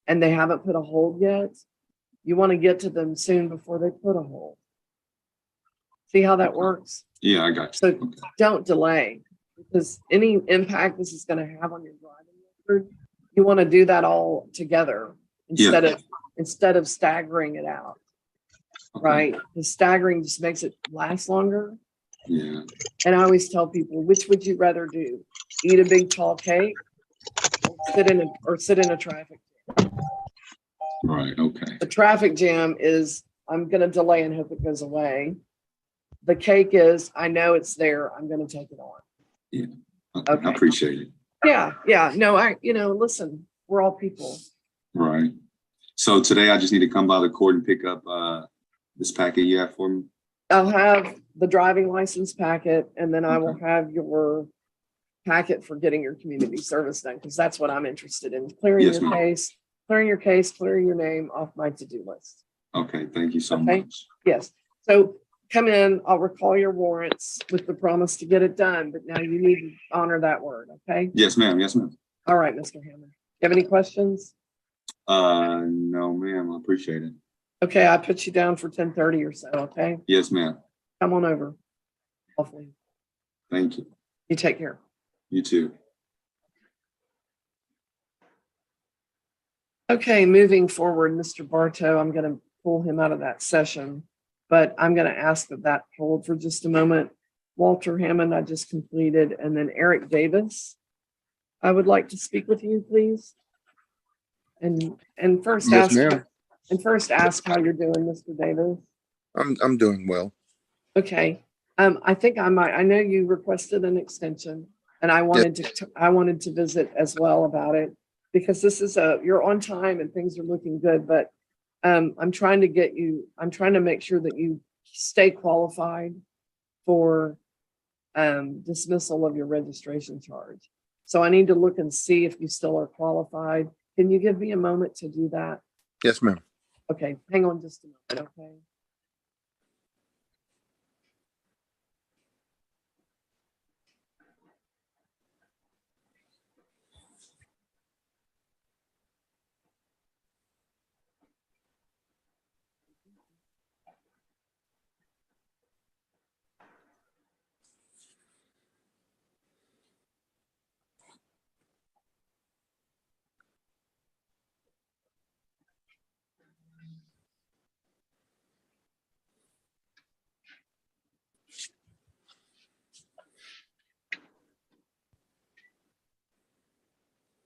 and they haven't put a hold yet, you want to get to them soon before they put a hold. See how that works? Yeah, I got you. So don't delay, because any impact this is going to have on your driving record, you want to do that all together instead of staggering it out. Right? The staggering just makes it last longer. Yeah. And I always tell people, which would you rather do? Eat a big tall cake or sit in a traffic jam? Right. Okay. The traffic jam is, I'm going to delay and hope it goes away. The cake is, I know it's there. I'm going to take it on. Yeah. Okay. I appreciate it. Yeah. Yeah. No, listen, we're all people. Right. So today I just need to come by the court and pick up this packet you have for me. I'll have the driving license packet, and then I will have your packet for getting your community service done, because that's what I'm interested in. Clearing your case, clearing your name off my to-do list. Okay. Thank you so much. Yes. So come in, I'll recall your warrants with the promise to get it done, but now you need to honor that word. Okay. Yes, ma'am. Yes, ma'am. All right, Mr. Hammond. You have any questions? No, ma'am. I appreciate it. Okay. I put you down for 10:30 or so. Okay. Yes, ma'am. Come on over. awfully. Thank you. You take care. You too. Okay, moving forward, Mr. Bartow, I'm going to pull him out of that session, but I'm going to ask that hold for just a moment. Walter Hammond, I just completed, and then Eric Davis. I would like to speak with you, please. And first Yes, ask, ma'am. and first ask how you're doing, Mr. Davis. I'm doing well. Okay. I think I know you requested an extension, and I wanted to visit as well about it, because this is you're on time and things are looking good, but I'm trying to make sure that you stay qualified for dismissal of your registration charge. So I need to look and see if you still are qualified. Can you give me a moment to do that? Yes, ma'am. Okay, hang on just a moment, okay?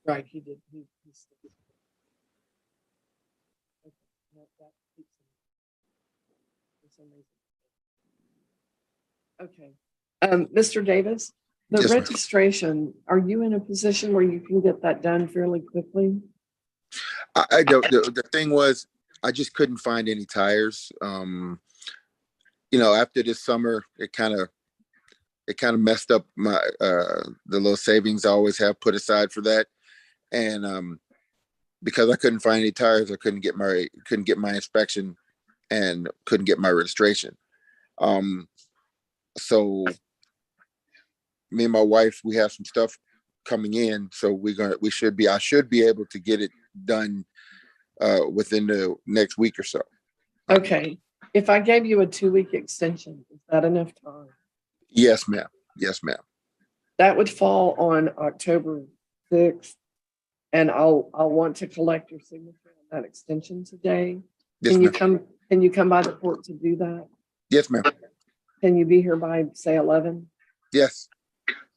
Right, he did. He okay, no, that keeps him. For some reason. Okay. Mr. Davis, the Yes, ma'am. registration, are you in a position where you can get that done fairly quickly? The thing was, I just couldn't find any tires. After this summer, it kind of messed up my the little savings I always have put aside for that. And because I couldn't find any tires, I couldn't get my inspection and couldn't get my registration. So me and my wife, we have some stuff coming in, so I should be able to get it done within the next week or so. Okay. If I gave you a 2-week extension, is that enough time? Yes, ma'am. Yes, ma'am. That would fall on October 6th, and I'll want to collect your signature on that extension today. Yes, Can you ma'am. come by the court to do that? Yes, ma'am. Can you be here by, say, 11? Yes.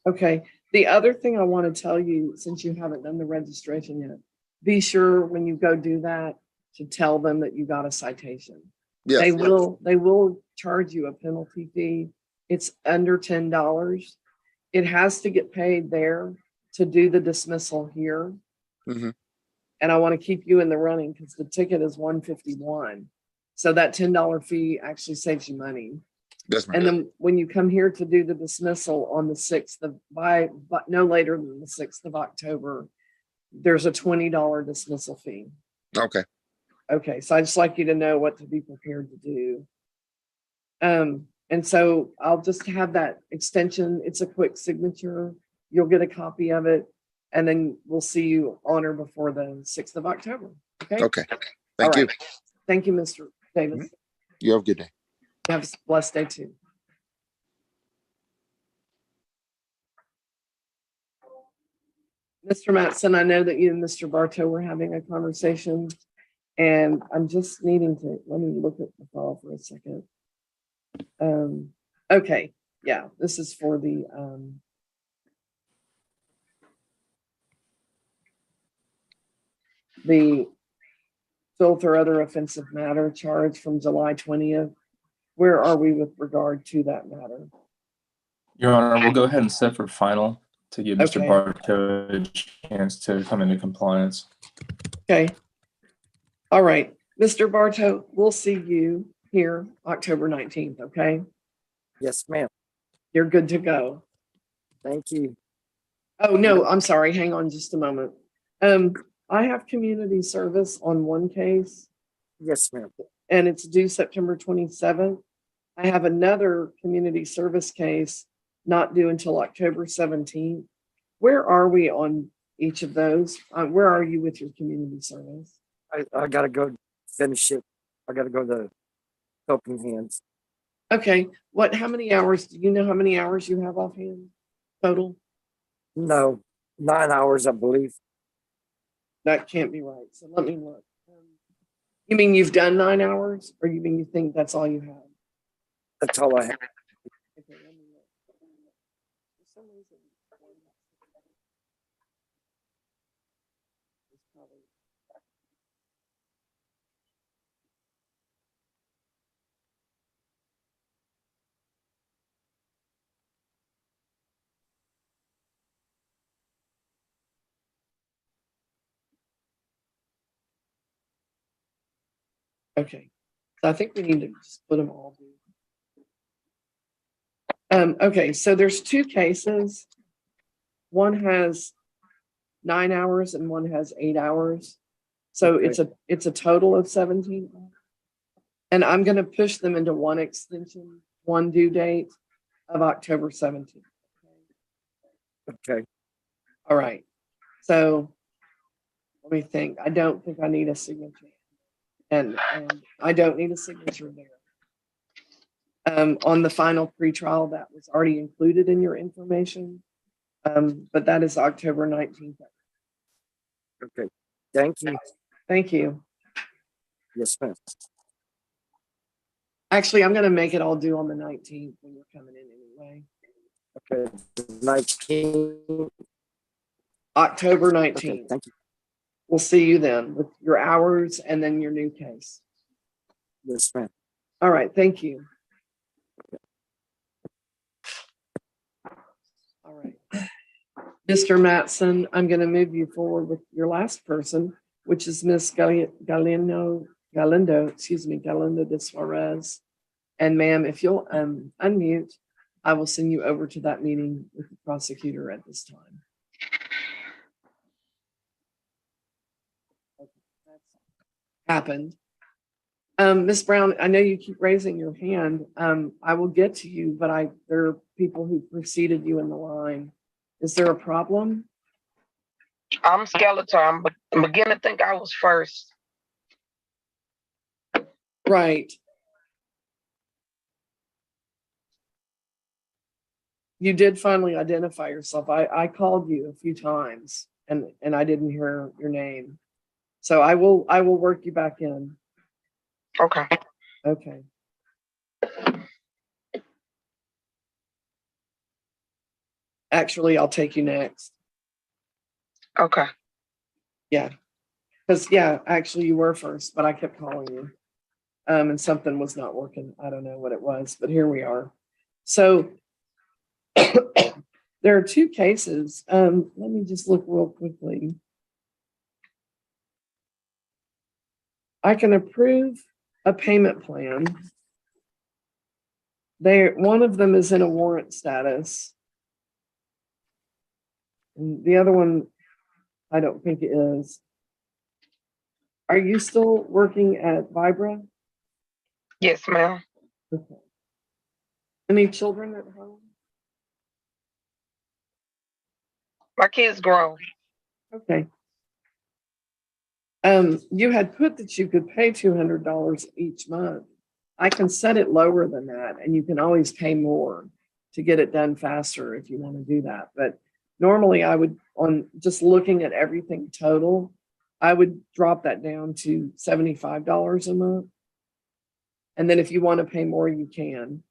Okay. The other thing I want to tell you, since you haven't done the registration yet, be sure when you go do that to tell them that you got a citation. Yes. They will charge you a penalty fee. It's under $10. It has to get paid there to do the dismissal here. Mhm. And I want to keep you in the running because the ticket is $151. So that $10 fee actually saves you money. Yes, ma'am. And then when you come here to do the dismissal on the 6th but no later than the 6th of October, there's a $20 dismissal fee. Okay. Okay, so I just like you to know what to be prepared to do. And so I'll just have that extension. It's a quick signature. You'll get a copy of it, and then we'll see you on or before the 6th of October. Okay. Okay. Thank you. Thank you, Mr. Davis. You have a good day. Have a blessed day too. Mr. Mattson, I know that you and Mr. Bartow were having a conversation, and I'm just needing to, let me look at the file for a second. Okay, yeah, this is for the filth or other offensive matter charge from July 20th. Where are we with regard to that matter? Your Honor, we'll go ahead and set for final to give Mr. Okay. Bartow a chance to come into compliance. Okay. All right, Mr. Bartow, we'll see you here October 19th, okay? Yes, ma'am. You're good to go. Thank you. Oh, no, I'm sorry. Hang on just a moment. I have community service on one case, Yes, ma'am. and it's due September 27th. I have another community service case not due until October 17th. Where are we on each of those? Where are you with your community service? I gotta go finish it. I gotta go to Helping Hands. Okay, how many hours, do you know how many hours you have offhand total? No, 9 hours, I believe. That can't be right. So let me look. You mean you've done 9 hours, or you mean you think that's all you have? That's all I have. Okay, let me look. For some reason, it's probably- Okay, so I think we need to just put them all. Okay, so there's 2 cases. One has 9 hours and one has 8 hours. So Okay. it's a total of 17. And I'm gonna push them into one extension, one due date of October 17th. Okay. All right, so let me think. I don't think I need a signature. And I don't need a signature there. On the final pretrial, that was already included in your information. But that is October 19th. Okay. Thank you. Thank you. Yes, ma'am. Actually, I'm gonna make it all due on the 19th when you're coming in anyway. Okay. 19. October Okay. 19th. Thank you. We'll see you then with your hours and then your new case. Yes, ma'am. All right, thank you. All right. Mr. Matson, I'm going to move you forward with your last person, which is Miss Galindo de Suarez. And ma'am, if you'll unmute, I will send you over to that meeting with the prosecutor at this time. Okay, that's happened. Ms. Brown, I know you keep raising your hand. I will get to you, but there are people who preceded you in the line. Is there a problem? I'm Skeletor. I'm beginning to think I was first. Right. You did finally identify yourself. I called you a few times and I didn't hear your name. So I will work you back in. Okay. Okay. Actually, I'll take you next. Okay. Yeah. Because actually you were first, but I kept calling you. And something was not working. I don't know what it was, but here we are. So there are 2 cases. Let me just look real quickly. I can approve a payment plan. One of them is in a warrant status. And the other one, I don't think it is. Are you still working at Vibra? Yes, ma'am. Okay. Any children at home? My kids grown. Okay. You had put that you could pay $200 each month. I can set it lower than that, and you can always pay more to get it done faster if you want to do that. But normally I would, on just looking at everything total, I would drop that down to $75 a month. And then if you want to pay more, you can.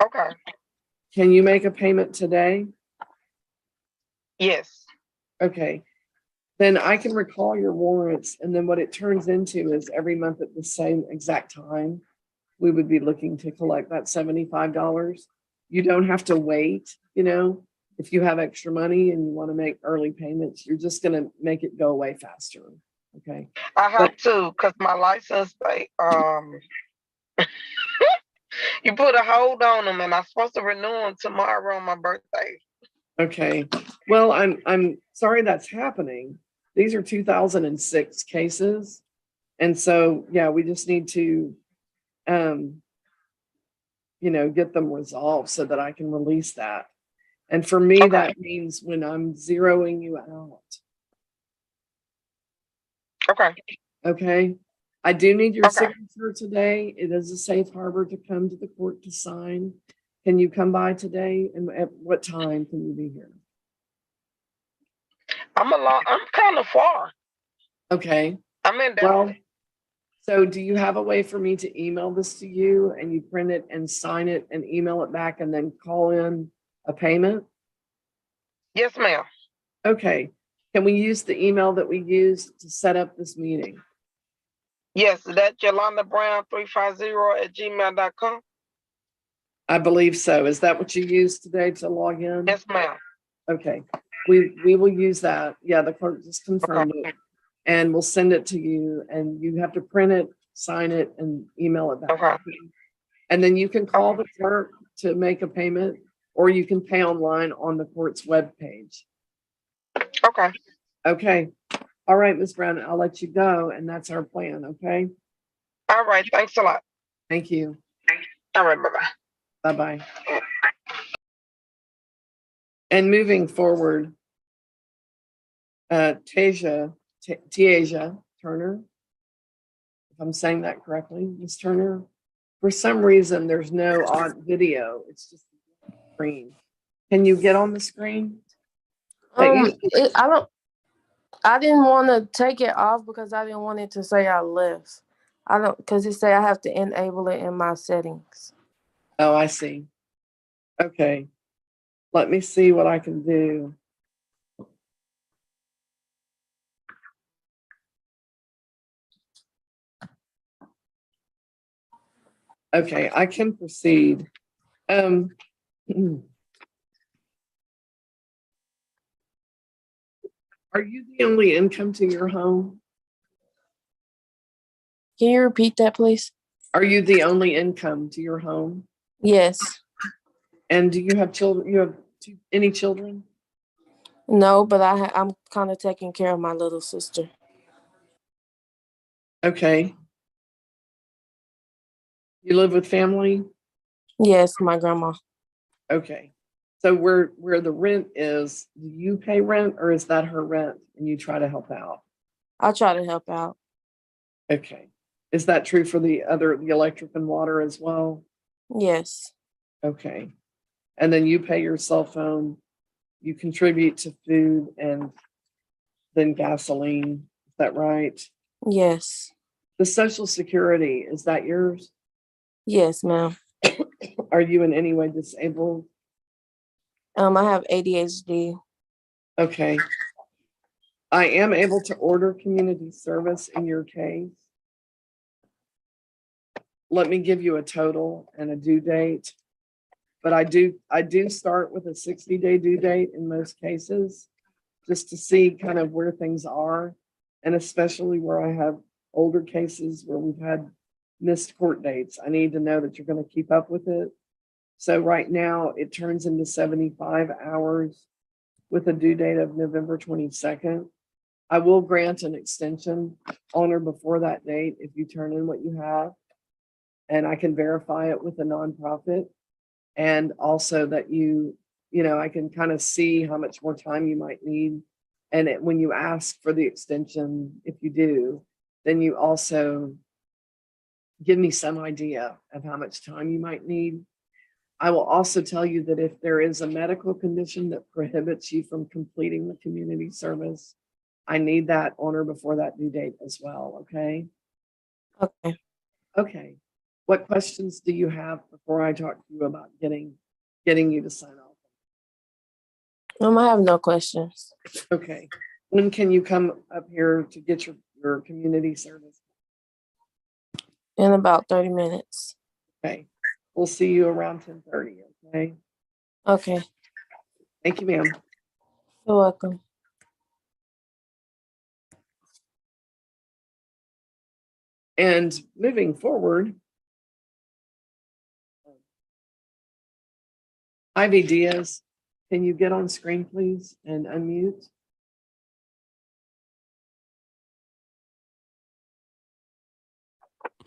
Okay. Can you make a payment today? Yes. Okay. Then I can recall your warrants, and then what it turns into is every month at the same exact time, we would be looking to collect that $75. You don't have to wait, if you have extra money and you want to make early payments, you're just going to make it go away faster. Okay. I have to, because my license, you put a hold on them, and I'm supposed to renew them tomorrow on my birthday. Okay. Well, I'm sorry that's happening. These are 2006 cases. And so, we just need to, get them resolved so that I can release that. And for me, Okay. that means when I'm zeroing you out. Okay. Okay. I do need your Okay. signature today. It is a safe harbor to come to the court to sign. Can you come by today? And at what time can you be here? I'm kind of far. Okay, I'm in well, Dallas. so do you have a way for me to email this to you and you print it and sign it and email it back and then call in a payment? Yes, ma'am. Okay, can we use the email that we used to set up this meeting? Yes, that Yolanda Brown 350@gmail.com. I believe so. Is that what you used today to log in? Yes, ma'am. Okay, we will use that. Yeah, the clerk just confirmed it. And we'll send it to you and you have to print it, sign it and email it back. Okay. And then you can call the clerk to make a payment or you can pay online on the court's webpage. Okay. Okay. All right, Ms. Brown, I'll let you go and that's our plan, okay? All right. Thanks a lot. Thank you. All right. Bye-bye. Bye-bye. And moving forward, Tasia Turner, if I'm saying that correctly, Ms. Turner, for some reason, there's no on video. It's just a screen. Can you get on the screen? I didn't want to take it off because I didn't want it to say I left. Because it say I have to enable it in my settings. Oh, I see. Okay. Let me see what I can do. Okay, I can proceed. Are you the only income to your home? Can you repeat that, please? Are you the only income to your home? Yes. And do you have children? You have any children? No, but I'm kind of taking care of my little sister. Okay. You live with family? Yes, my grandma. Okay. So where the rent is, do you pay rent or is that her rent and you try to help out? I try to help out. Okay. Is that true for the electric and water as well? Yes. Okay. And then you pay your cell phone, you contribute to food and then gasoline. Is that right? Yes. The Social Security, is that yours? Yes, ma'am. Are you in any way disabled? I have ADHD. Okay. I am able to order community service in your case. Let me give you a total and a due date. But I do start with a 60-day due date in most cases, just to see kind of where things are. And especially where I have older cases where we've had missed court dates. I need to know that you're going to keep up with it. So right now it turns into 75 hours with a due date of November 22nd. I will grant an extension on or before that date if you turn in what you have. And I can verify it with a nonprofit. And also that I can kind of see how much more time you might need. And when you ask for the extension, if you do, then you also give me some idea of how much time you might need. I will also tell you that if there is a medical condition that prohibits you from completing the community service, I need that on or before that due date as well, okay? Okay. Okay. What questions do you have before I talk to you about getting you to sign off? I have no questions. Okay. When can you come up here to get your community service? In about 30 minutes. Okay. We'll see you around 10:30, okay? Okay. Thank you, ma'am. You're welcome. And moving forward, Ivy Diaz, can you get on screen, please, and unmute?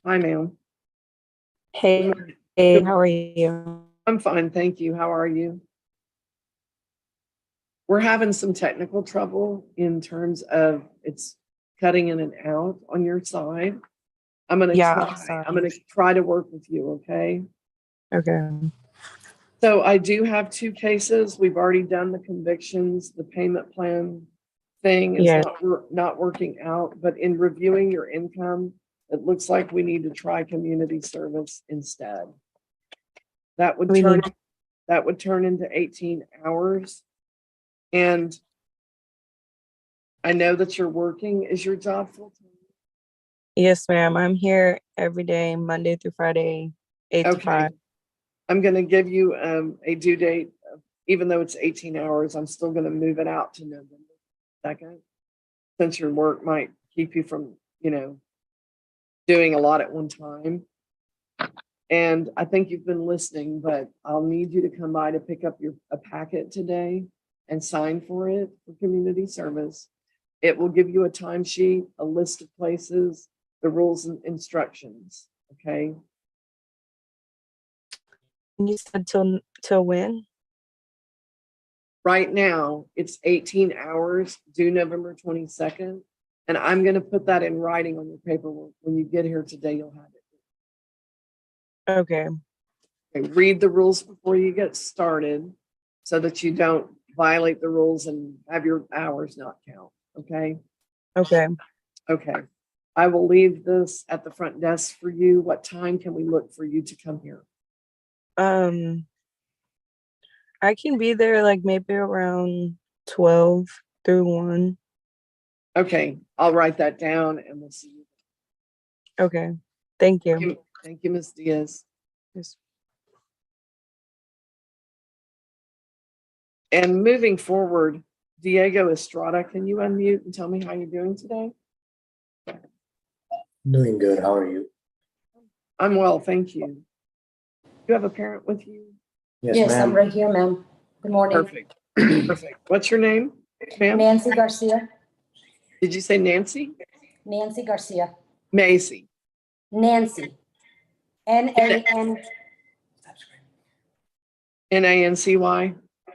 Hi, ma'am. Hey, how are you? I'm fine, thank you. How are you? We're having some technical trouble in terms of it's cutting in and out on your side. I'm gonna Yeah, try. I'm sorry. I'm gonna try to work with you, okay? Okay. So I do have 2 cases. We've already done the convictions. The payment plan thing is Yeah. not working out, but in reviewing your income, it looks like we need to try community service instead. That would We turn need- into 18 hours. And I know that you're working. Is your job full time? Yes, ma'am. I'm here every day, Monday through Friday, 8 to Okay. 5. I'm going to give you a due date. Even though it's 18 hours, I'm still going to move it out to November 2nd, since your work might keep you from, doing a lot at one time. And I think you've been listening, but I'll need you to come by to pick up a packet today and sign for it for community service. It will give you a timesheet, a list of places, the rules and instructions. Okay. You said till when? Right now, it's 18 hours due November 22nd. And I'm going to put that in writing on your paperwork. When you get here today, you'll have it. Okay. Okay, read the rules before you get started so that you don't violate the rules and have your hours not count. Okay. Okay. Okay. I will leave this at the front desk for you. What time can we look for you to come here? I can be there like maybe around 12 through 1. Okay. I'll write that down and we'll see you. Okay. Thank you. Thank you, Ms. Diaz. Yes. And moving forward, Diego Estrada, can you unmute and tell me how you're doing today? Doing good. How are you? I'm well, thank you. You have a parent with you? Yes, I'm ma'am. right here, ma'am. Good morning. Perfect. Perfect. What's your name, ma'am? Nancy Garcia. Did you say Nancy? Nancy Garcia. Macy. Nancy. N-A-N. Nancy.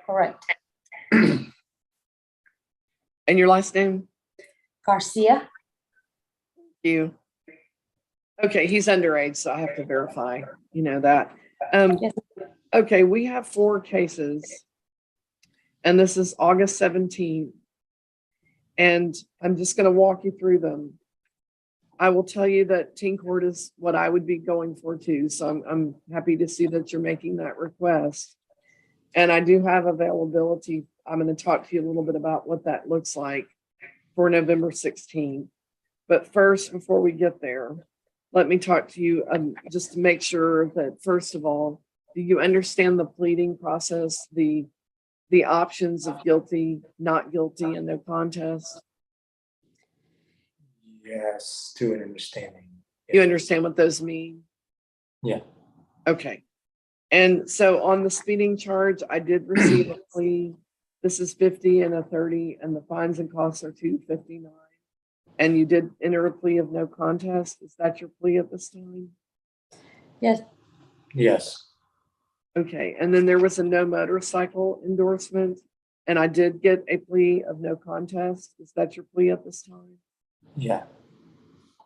Correct. And your last name? Garcia. You. Okay, he's underage, so I have to verify, that. Yes. Okay, we have 4 cases. And this is August 17th. And I'm just going to walk you through them. I will tell you that teen court is what I would be going for too. So I'm happy to see that you're making that request. And I do have availability. I'm going to talk to you a little bit about what that looks like for November 16th. But first, before we get there, let me talk to you just to make sure that, first of all, do you understand the pleading process, the options of guilty, not guilty, and no contest? Yes, to an understanding. You understand what those mean? Yeah. Okay. And so on the speeding charge, I did receive a plea. This is 50 and a 30, and the fines and costs are $259. And you did enter a plea of no contest. Is that your plea at this time? Yes. Yes. Okay. And then there was a no motorcycle endorsement, and I did get a plea of no contest. Is that your plea at this time? Yeah.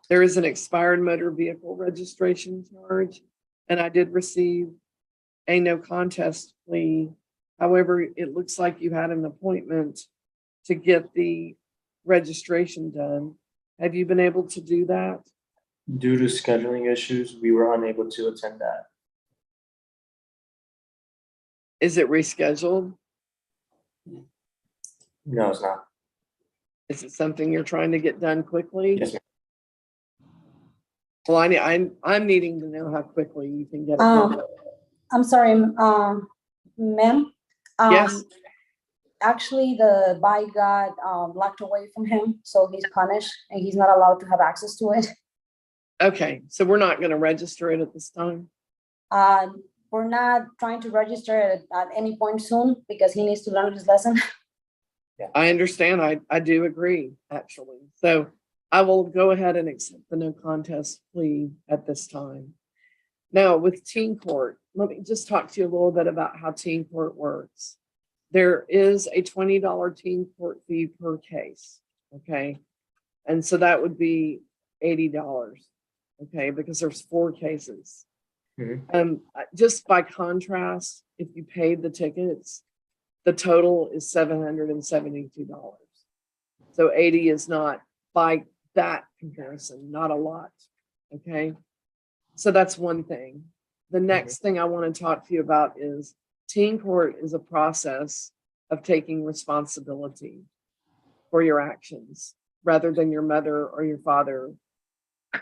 There is an expired motor vehicle registration charge, and I did receive a no contest plea. However, it looks like you had an appointment to get the registration done. Have you been able to do that? Due to scheduling issues, we were unable to attend that. Is it rescheduled? No, it's not. Is it something you're trying to get done quickly? Yes, ma'am. Well, I'm needing to know how quickly you can get it done. I'm sorry, ma'am. Yes. Actually, the bike got locked away from him, so he's punished and he's not allowed to have access to it. Okay, so we're not going to register it at this time. We're not trying to register it at any point soon because he needs to learn his lesson. I understand. I do agree, actually. So I will go ahead and accept the no contest plea at this time. Now, with teen court, let me just talk to you a little bit about how teen court works. There is a $20 teen court fee per case, okay? And so that would be $80. okay, because there's 4 cases. Mhm. Just by contrast, if you paid the tickets, the total is $772. So 80 is not, by that comparison, not a lot, okay? So that's one thing. The next thing I want to talk to you about is teen court is a process of taking responsibility for your actions rather than your mother or your father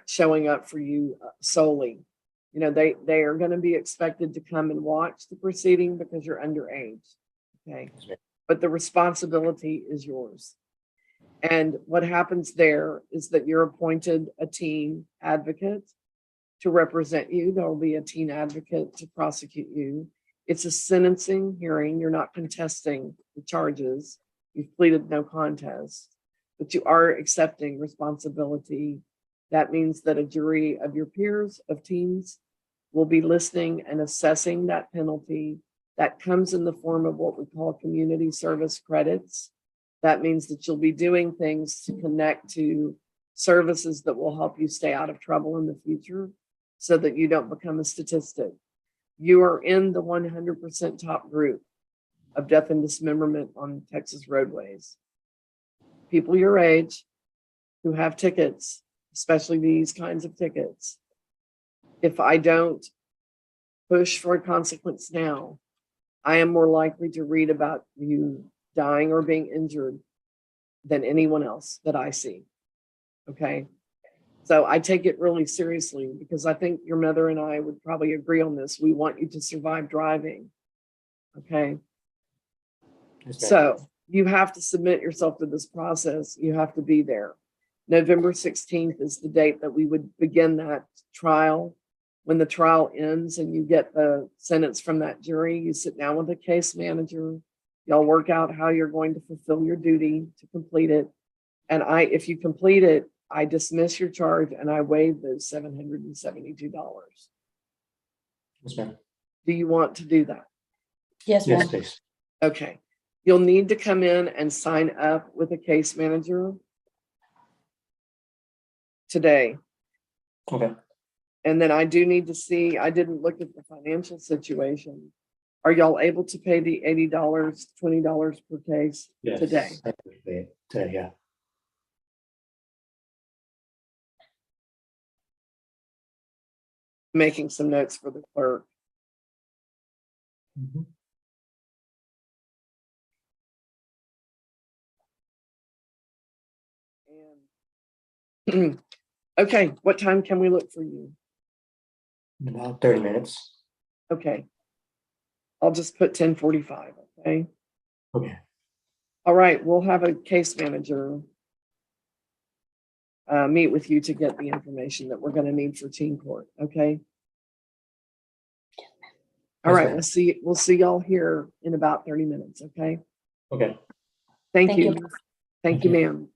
showing up for you solely. You know, they are going to be expected to come and watch the proceeding because you're underage, okay? But the responsibility is yours. And what happens there is that you're appointed a teen advocate to represent you. There will be a teen advocate to prosecute you. It's a sentencing hearing. You're not contesting the charges. You've pleaded no contest, but you are accepting responsibility. That means that a jury of your peers of teens will be listening and assessing that penalty. That comes in the form of what we call community service credits. That means that you'll be doing things to connect to services that will help you stay out of trouble in the future so that you don't become a statistic. You are in the 100% top group of death and dismemberment on Texas roadways. People your age who have tickets, especially these kinds of tickets, if I don't push for a consequence now, I am more likely to read about you dying or being injured than anyone else that I see. Okay. So I take it really seriously because I think your mother and I would probably agree on this. We want you to survive driving. Okay. So you have to submit yourself to this process. You have to be there. November 16th is the date that we would begin that trial. When the trial ends and you get the sentence from that jury, you sit down with the case manager. Y'all work out how you're going to fulfill your duty to complete it. And if you complete it, I dismiss your charge and I waive those $772. Yes, ma'am. Do you want to do that? Yes, ma'am. Yes, please. Okay. You'll need to come in and sign up with a case manager today. Okay. And then I do need to see, I didn't look at the financial situation. Are y'all able to pay the $80, $20 per case Yes. today? Today, yeah. Making some notes for the clerk. And okay, what time can we look for you? In about 30 minutes. Okay. I'll just put 10:45, okay? Okay. All right, we'll have a case manager meet with you to get the information that we're going to need for teen court, okay? All right, we'll see y'all here in about 30 minutes, okay? Okay. Thank you. Thank you, ma'am.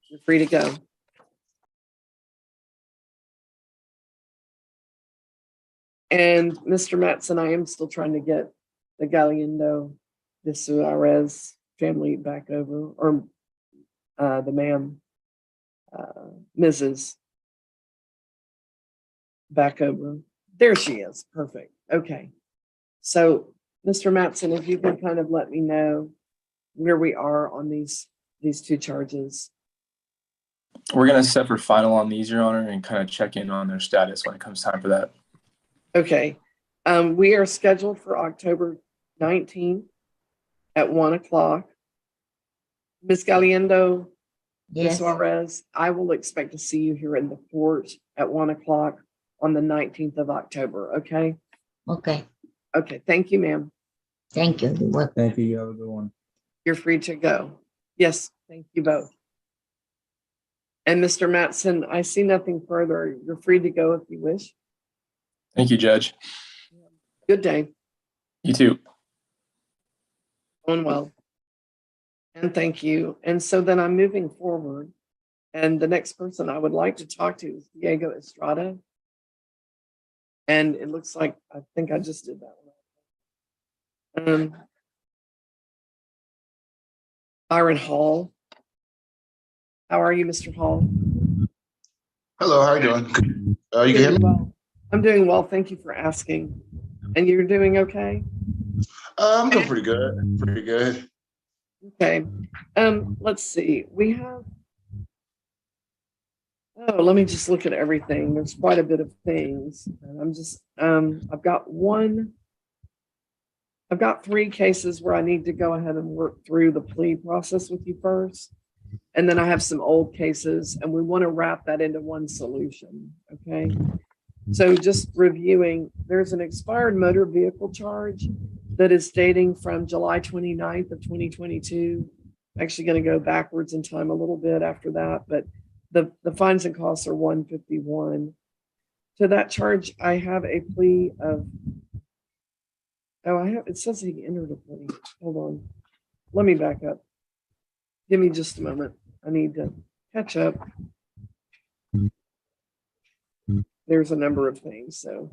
You're free to go. And Mr. Matson, I am still trying to get the Galindo de Suarez family back over, or the ma'am, Mrs. back over. There she is. Perfect. Okay. So, Mr. Matson, if you can kind of let me know where we are on these 2 charges. We're going to set for final on these, Your Honor, and kind of check in on their status when it comes time for that. Okay. We are scheduled for October 19th at 1:00. Ms. Galindo de Suarez, I will expect to see you here in the court at 1:00 on the 19th of October, okay? Okay. Okay, thank you, ma'am. Thank you. You're welcome. Thank you. You have a good one. You're free to go. Yes, thank you both. And Mr. Matson, I see nothing further. You're free to go if you wish. Thank you, Judge. Good day. You too. Going well. And thank you. And so then I'm moving forward. And the next person I would like to talk to is Diego Estrada. And it looks like, I think I just did that one. Byron Hall. How are you, Mr. Hall? Hello, how are you doing? You can hear me? Well, I'm doing well. Thank you for asking. And you're doing okay? I'm doing pretty good. Pretty good. Okay. Let's see. We have. Oh, let me just look at everything. There's quite a bit of things. And I'm just. I've got 3 cases where I need to go ahead and work through the plea process with you first. And then I have some old cases, and we want to wrap that into one solution. Okay. So just reviewing, there's an expired motor vehicle charge that is dating from July 29th of 2022. I'm actually going to go backwards in time a little bit after that, but the fines and costs are $151. To that charge, I have a plea of, it says he entered a plea. Hold on. Let me back up. Give me just a moment. I need to catch up. There's a number of things, so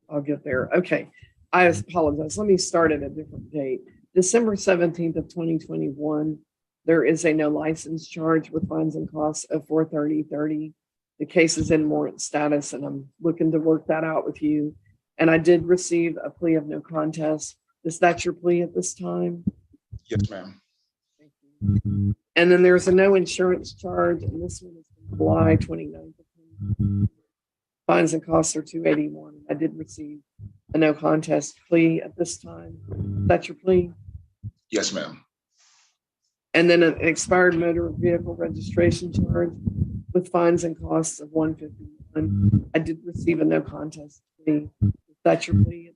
I'll get there. Okay, I apologize. Let me start at a different date. December 17th of 2021, there is a no license charge with fines and costs of $430.30. The case is in warrant status, and I'm looking to work that out with you. And I did receive a plea of no contest. Is that your plea at this time? Yes, ma'am. And then there's a no insurance charge, and this one is July 29th. Fines and costs are $281. I did receive a no contest plea at this time. Is that your plea? Yes, ma'am. And then an expired motor vehicle registration charge with fines and costs of $151. I did receive a no contest plea. Is that your plea?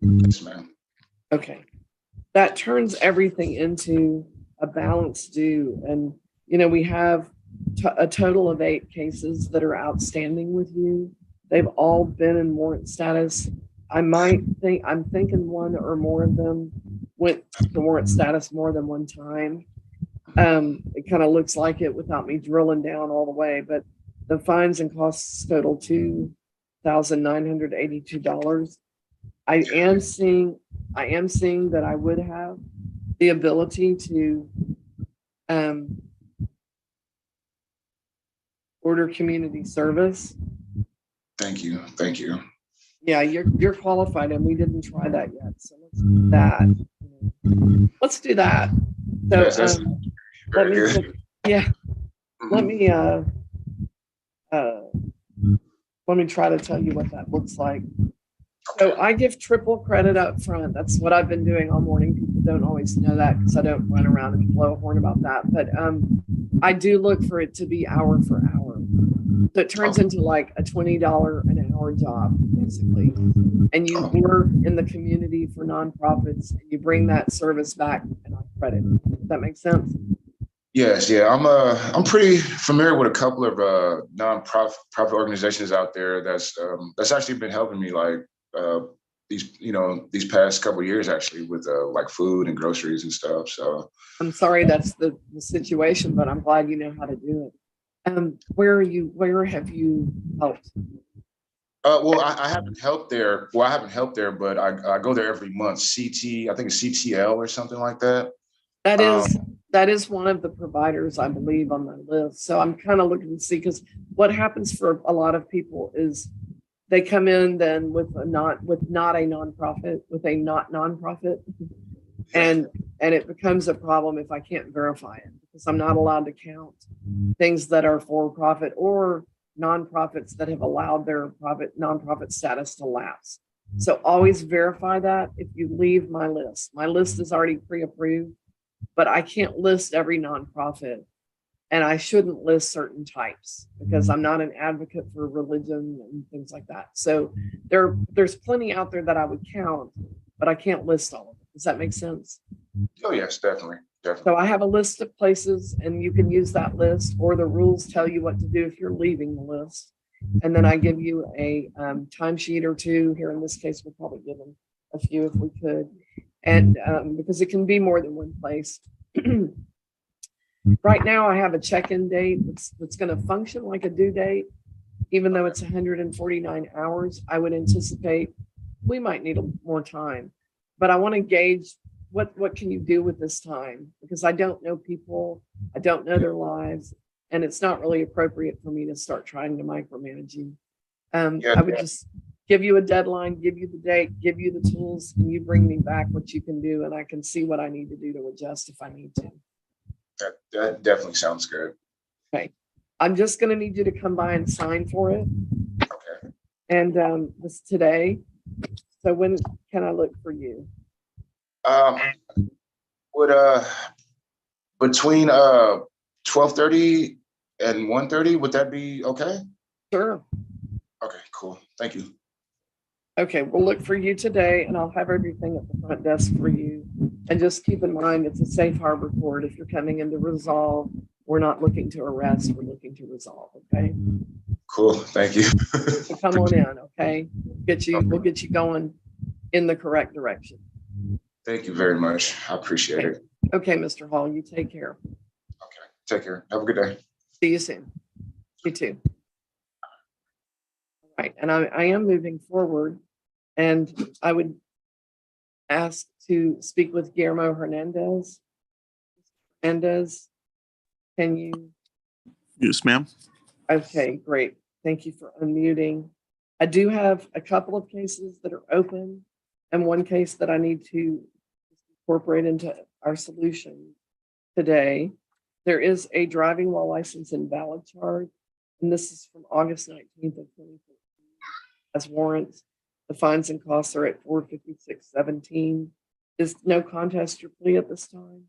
Yes, ma'am. Okay. That turns everything into a balance due. And, we have a total of 8 cases that are outstanding with you. They've all been in warrant status. I'm thinking one or more of them went to warrant status more than one time. It kind of looks like it without me drilling down all the way, but the fines and costs total $2,982. I am seeing that I would have the ability to order community service. Thank you. Thank you. Yeah, you're qualified, and we didn't try that yet. So let's do that. Let's do that. So Yes, that's let me very good. let me try to tell you what that looks like. So I give triple credit up front. That's what I've been doing all morning. People don't always know that because I don't run around and blow a horn about that. But I do look for it to be hour for hour. So it turns into like a $20 an hour job, basically. And you work in the community for nonprofits, and you bring that service back and I credit. Does that make sense? Yes, yeah. I'm pretty familiar with a couple of non-profit organizations out there that's actually been helping me these past couple of years actually with like food and groceries and stuff. So I'm sorry that's the situation, but I'm glad you know how to do it. Where have you helped? Well, I haven't helped there. Well, I haven't helped there, but I go there every month. I think it's CTL or something like that. That is one of the providers, I believe, on my list. So I'm kind of looking to see, because what happens for a lot of people is they come in then with not a nonprofit, and it becomes a problem if I can't verify it, because I'm not allowed to count things that are for profit or nonprofits that have allowed their nonprofit status to lapse. So always verify that if you leave my list. My list is already pre-approved, but I can't list every nonprofit, and I shouldn't list certain types because I'm not an advocate for religion and things like that. So there's plenty out there that I would count, but I can't list all of it. Does that make sense? Oh yes, definitely. So I have a list of places, and you can use that list, or the rules tell you what to do if you're leaving the list. And then I give you a timesheet or two. Here in this case, we'll probably give them a few if we could. And because it can be more than one place. Right now, I have a check-in date that's going to function like a due date, even though it's 149 hours. I would anticipate we might need more time, but I want to gauge what can you do with this time, because I don't know people, I don't know their lives, and it's not really appropriate for me to start trying to micromanage you. Yeah, I would just give you a deadline, give you the date, give you the tools, and you bring me back what you can do, and I can see what I need to do to adjust if I need to. that definitely sounds good. Okay. I'm just gonna need you to come by and sign for it. Okay. And this today. So when can I look for you? Would between 12:30 and 1:30, would that be okay? Sure. Okay, cool. Thank you. Okay, we'll look for you today, and I'll have everything at the front desk for you. And just keep in mind, it's a safe harbor court. If you're coming in to resolve, we're not looking to arrest, we're looking to resolve, okay? Cool, thank you. So come on in, okay? We'll get you going in the correct direction. Thank you very much. I appreciate it. Okay, Mr. Hall, you take care. Take care. Have a good day. See you soon. You too. All right, and I am moving forward, and I would ask to speak with Guillermo Hernandez. Hernandez, can you? Yes, ma'am. Okay, great. Thank you for unmuting. I do have a couple of cases that are open and one case that I need to incorporate into our solution today. There is a driving while license invalid charge, and this is from August 19th of 2014 as warrants. The fines and costs are at $456.17. Is no contest your plea at this time?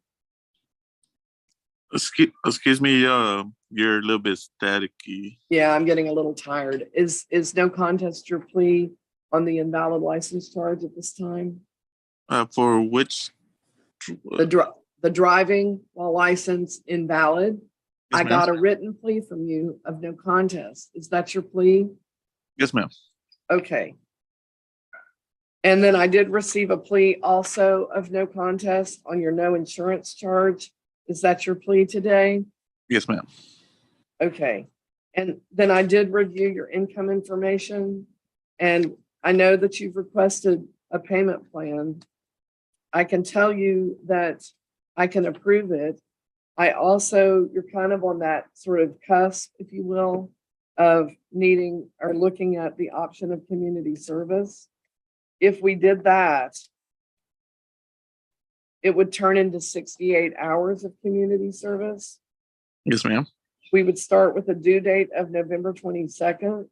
Excuse me, you're a little bit staticky. Yeah, I'm getting a little tired. Is no contest your plea on the invalid license charge at this time? For which? The driving while license invalid. Yes, I ma'am. got a written plea from you of no contest. Is that your plea? Yes, ma'am. Okay. And then I did receive a plea also of no contest on your no insurance charge. Is that your plea today? Yes, ma'am. Okay. And then I did review your income information, and I know that you've requested a payment plan. I can tell you that I can approve it. I also, you're kind of on that sort of cusp, if you will, of needing or looking at the option of community service. If we did that, it would turn into 68 hours of community service. Yes, ma'am. We would start with a due date of November 22nd.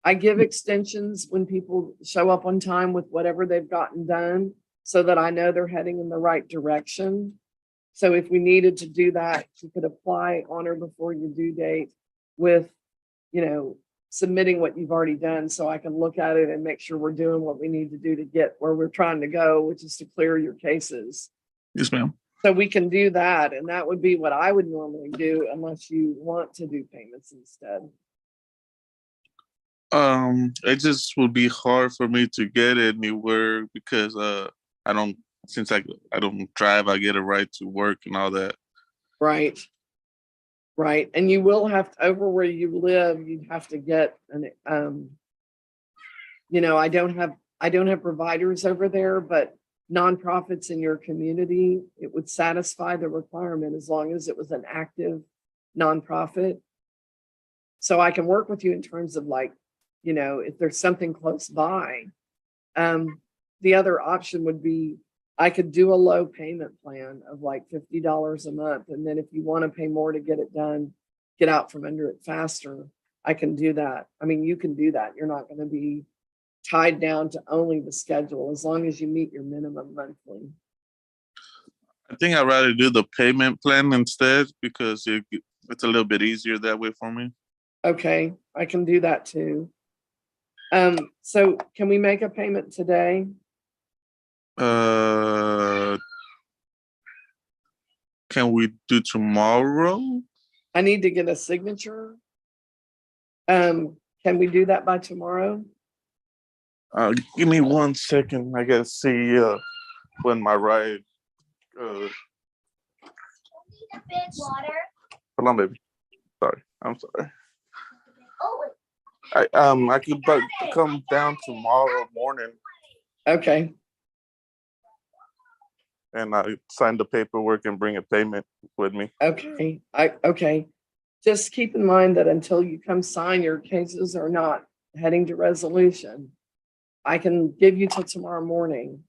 I give extensions when people show up on time with whatever they've gotten done so that I know they're heading in the right direction. So if we needed to do that, you could apply on or before your due date with, submitting what you've already done so I can look at it and make sure we're doing what we need to do to get where we're trying to go, which is to clear your cases. Yes, ma'am. So we can do that, and that would be what I would normally do unless you want to do payments instead. It just would be hard for me to get anywhere because I don't drive, I get a right to work and all that. Right. Right. And you will have to, over where you live, you'd have to get an I don't have providers over there, but nonprofits in your community, it would satisfy the requirement as long as it was an active nonprofit. So I can work with you in terms of if there's something close by. The other option would be I could do a low payment plan of like $50 a month. And then if you want to pay more to get it done, get out from under it faster, I can do that. I mean, you can do that. You're not going to be tied down to only the schedule as long as you meet your minimum monthly. I think I'd rather do the payment plan instead because it's a little bit easier that way for me. Okay, I can do that too. So can we make a payment today? Can we do tomorrow? I need to get a signature. Can we do that by tomorrow? Give me 1 second. I gotta see when my ride. Hold on, baby. Sorry, I'm sorry. I could come down tomorrow morning. Okay. And I sign the paperwork and bring a payment with me. Okay. Okay. Just keep in mind that until you come sign, your cases are not heading to resolution. I can give you till tomorrow morning.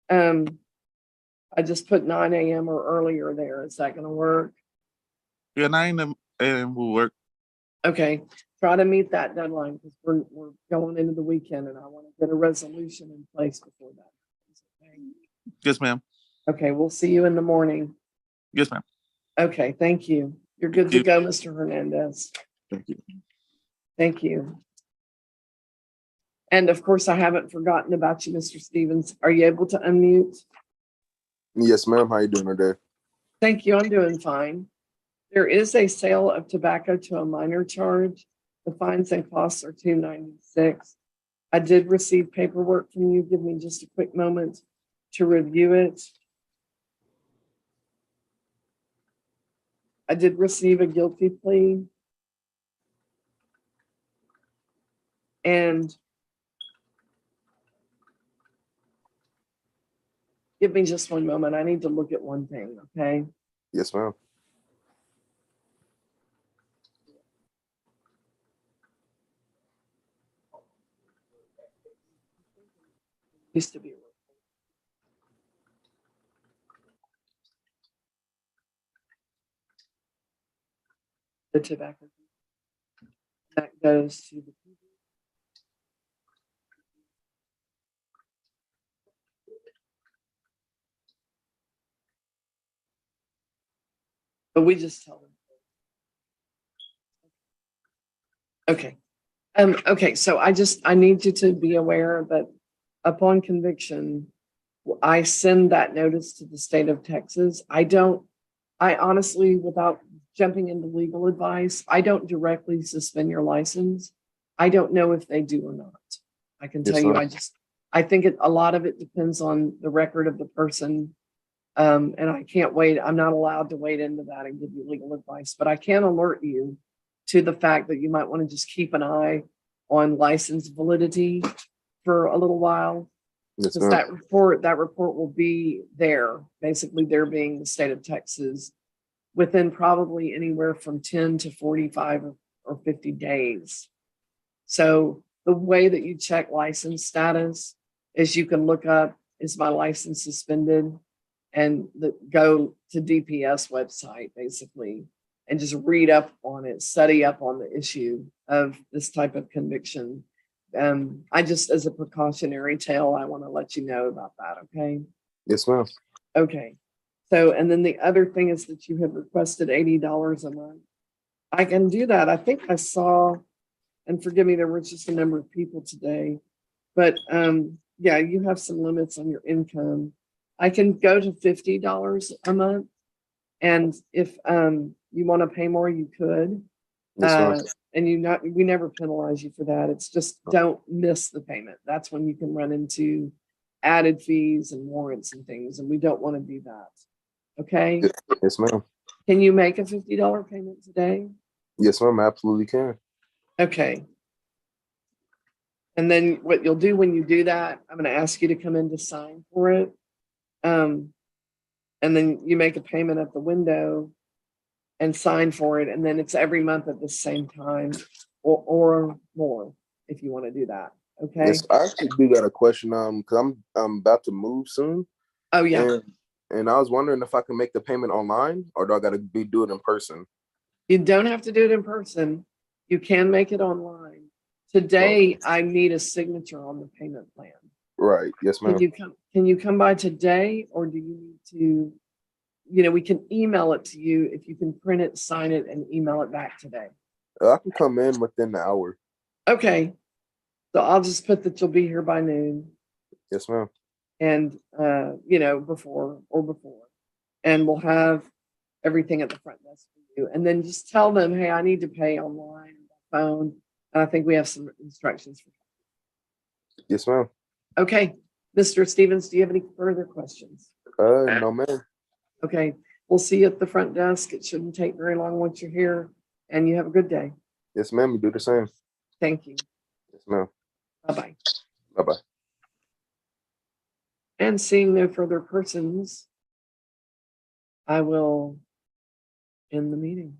I just put 9 a.m. or earlier there. Is that gonna work? Yeah, 9 a.m. will work. Okay, try to meet that deadline because we're going into the weekend and I want to get a resolution in place before that. Okay? Yes, ma'am. Okay, we'll see you in the morning. Yes, ma'am. Okay, thank you. You're good to go, Mr. Hernandez. Thank you. Thank you. And of course, I haven't forgotten about you, Mr. Stevens. Are you able to unmute? Yes, ma'am. How you doing today? Thank you. I'm doing fine. There is a sale of tobacco to a minor charge. The fines and costs are $296. I did receive paperwork from you. Give me just a quick moment to review it. I did receive a guilty plea. And give me just one moment. I need to look at one thing, okay? Yes, ma'am. Used to be. The tobacco. That goes to the. But we just tell them. Okay. Okay, so I need you to be aware that upon conviction, I send that notice to the state of Texas. I honestly, without jumping into legal advice, I don't directly suspend your license. I don't know if they do or not. I can tell you, I think a lot of it depends on the record of the person. And I can't wait. I'm not allowed to wade into that and give you legal advice, but I can alert you to the fact that you might want to just keep an eye on license validity for a little while. Yes, Because ma'am. that report will be there, basically there being the state of Texas, within probably anywhere from 10 to 45 or 50 days. So the way that you check license status is you can look up, is my license suspended? And go to DPS website, basically, and just read up on it, study up on the issue of this type of conviction. I just, as a precautionary tale, I want to let you know about that, okay? Yes, ma'am. Okay. So, and then the other thing is that you have requested $80 a month. I can do that. I think I saw, and forgive me, there were just a number of people today, but yeah, you have some limits on your income. I can go to $50 a month. And if you want to pay more, you could. Yes, And we never penalize you for that. It's just don't miss the payment. That's when you can run into added fees and warrants and things. And we don't want to do that. Okay. Yes, ma'am. Can you make a $50 payment today? Yes, ma'am. Absolutely can. Okay. And then what you'll do when you do that, I'm going to ask you to come in to sign for it. And then you make a payment at the window and sign for it. And then it's every month at the same time or more if you want to do that. Okay. Yes, I actually do got a question. Because I'm about to move soon. Oh yeah. And I was wondering if I can make the payment online or do I got to do it in person? You don't have to do it in person. You can make it online. Today, I need a signature on the payment plan. Right. Yes, ma'am. Can you come by today, or do you need to, we can email it to you if you can print it, sign it, and email it back today. I can come in within the hour. Okay. So I'll just put that you'll be here by noon. Yes, ma'am. And before. And we'll have everything at the front desk for you. And then just tell them, hey, I need to pay online by phone. And I think we have some instructions for you. Yes, ma'am. Okay. Mr. Stevens, do you have any further questions? No, ma'am. Okay. We'll see you at the front desk. It shouldn't take very long once you're here. And you have a good day. Yes, ma'am. You do the same. Thank you. Yes, ma'am. Bye-bye. Bye-bye. And seeing no further persons, I will end the meeting.